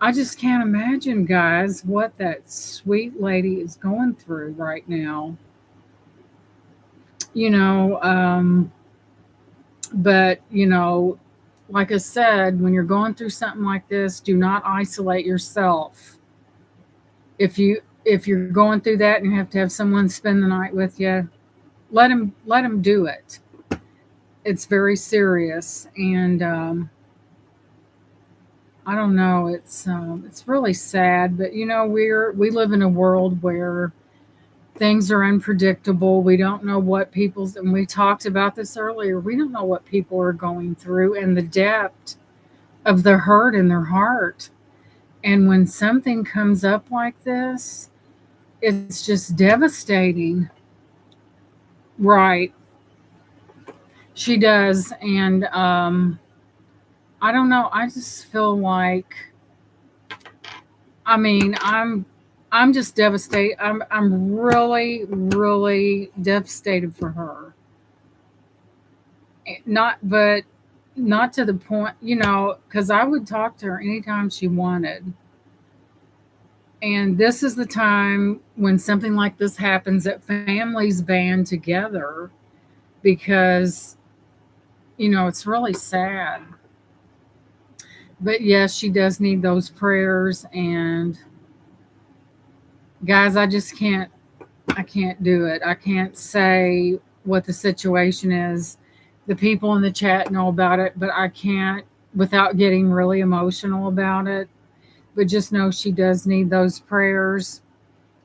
[SPEAKER 1] I just can't imagine, guys, what that sweet lady is going through right now. You know, but, like I said, when you're going through something like this, do not isolate yourself. If you're going through that and you have to have someone spend the night with you, let them do it. It's very serious, and I don't know. It's really sad, but we live in a world where things are unpredictable. We don't know what people's, and we talked about this earlier. We don't know what people are going through and the depth of the hurt in their heart. And when something comes up like this, it's just devastating. Right. She does. And I don't know. I just feel like, I mean, I'm just devastated. I'm really, really devastated for her. Not, but not to the point, because I would talk to her anytime she wanted. And this is the time when something like this happens that families band together because, it's really sad. But yes, she does need those prayers. And guys, I can't do it. I can't say what the situation is. The people in the chat know about it, but I can't without getting really emotional about it. But just know she does need those prayers.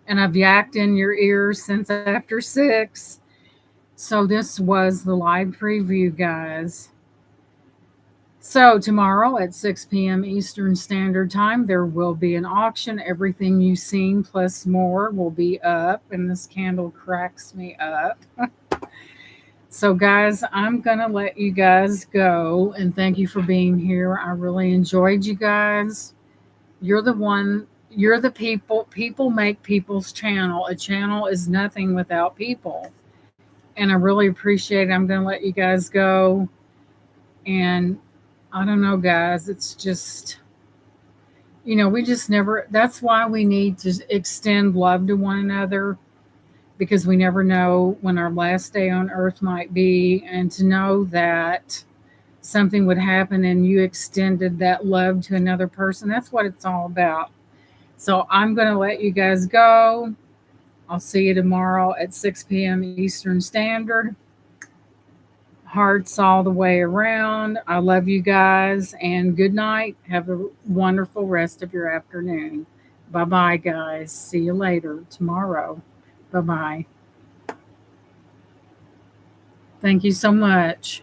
[SPEAKER 1] And I've yacked in your ears since after 6. So this was the live preview, guys. So tomorrow at 6 p.m. Eastern Standard Time, there will be an auction. Everything you've seen plus more will be up, and this candle cracks me up. So, guys, I'm going to let you guys go, and thank you for being here. I really enjoyed you guys. You're the people. People make people's channel. A channel is nothing without people. And I really appreciate it. I'm going to let you guys go. And I don't know, guys. It's just, we just never, that's why we need to extend love to one another because we never know when our last day on earth might be. And to know that something would happen and you extended that love to another person, that's what it's all about. So I'm going to let you guys go. I'll see you tomorrow at 6 p.m. Eastern Standard. Hearts all the way around. I love you guys, and good night. Have a wonderful rest of your afternoon. Bye bye, guys. See you later tomorrow. Bye bye. Thank you so much.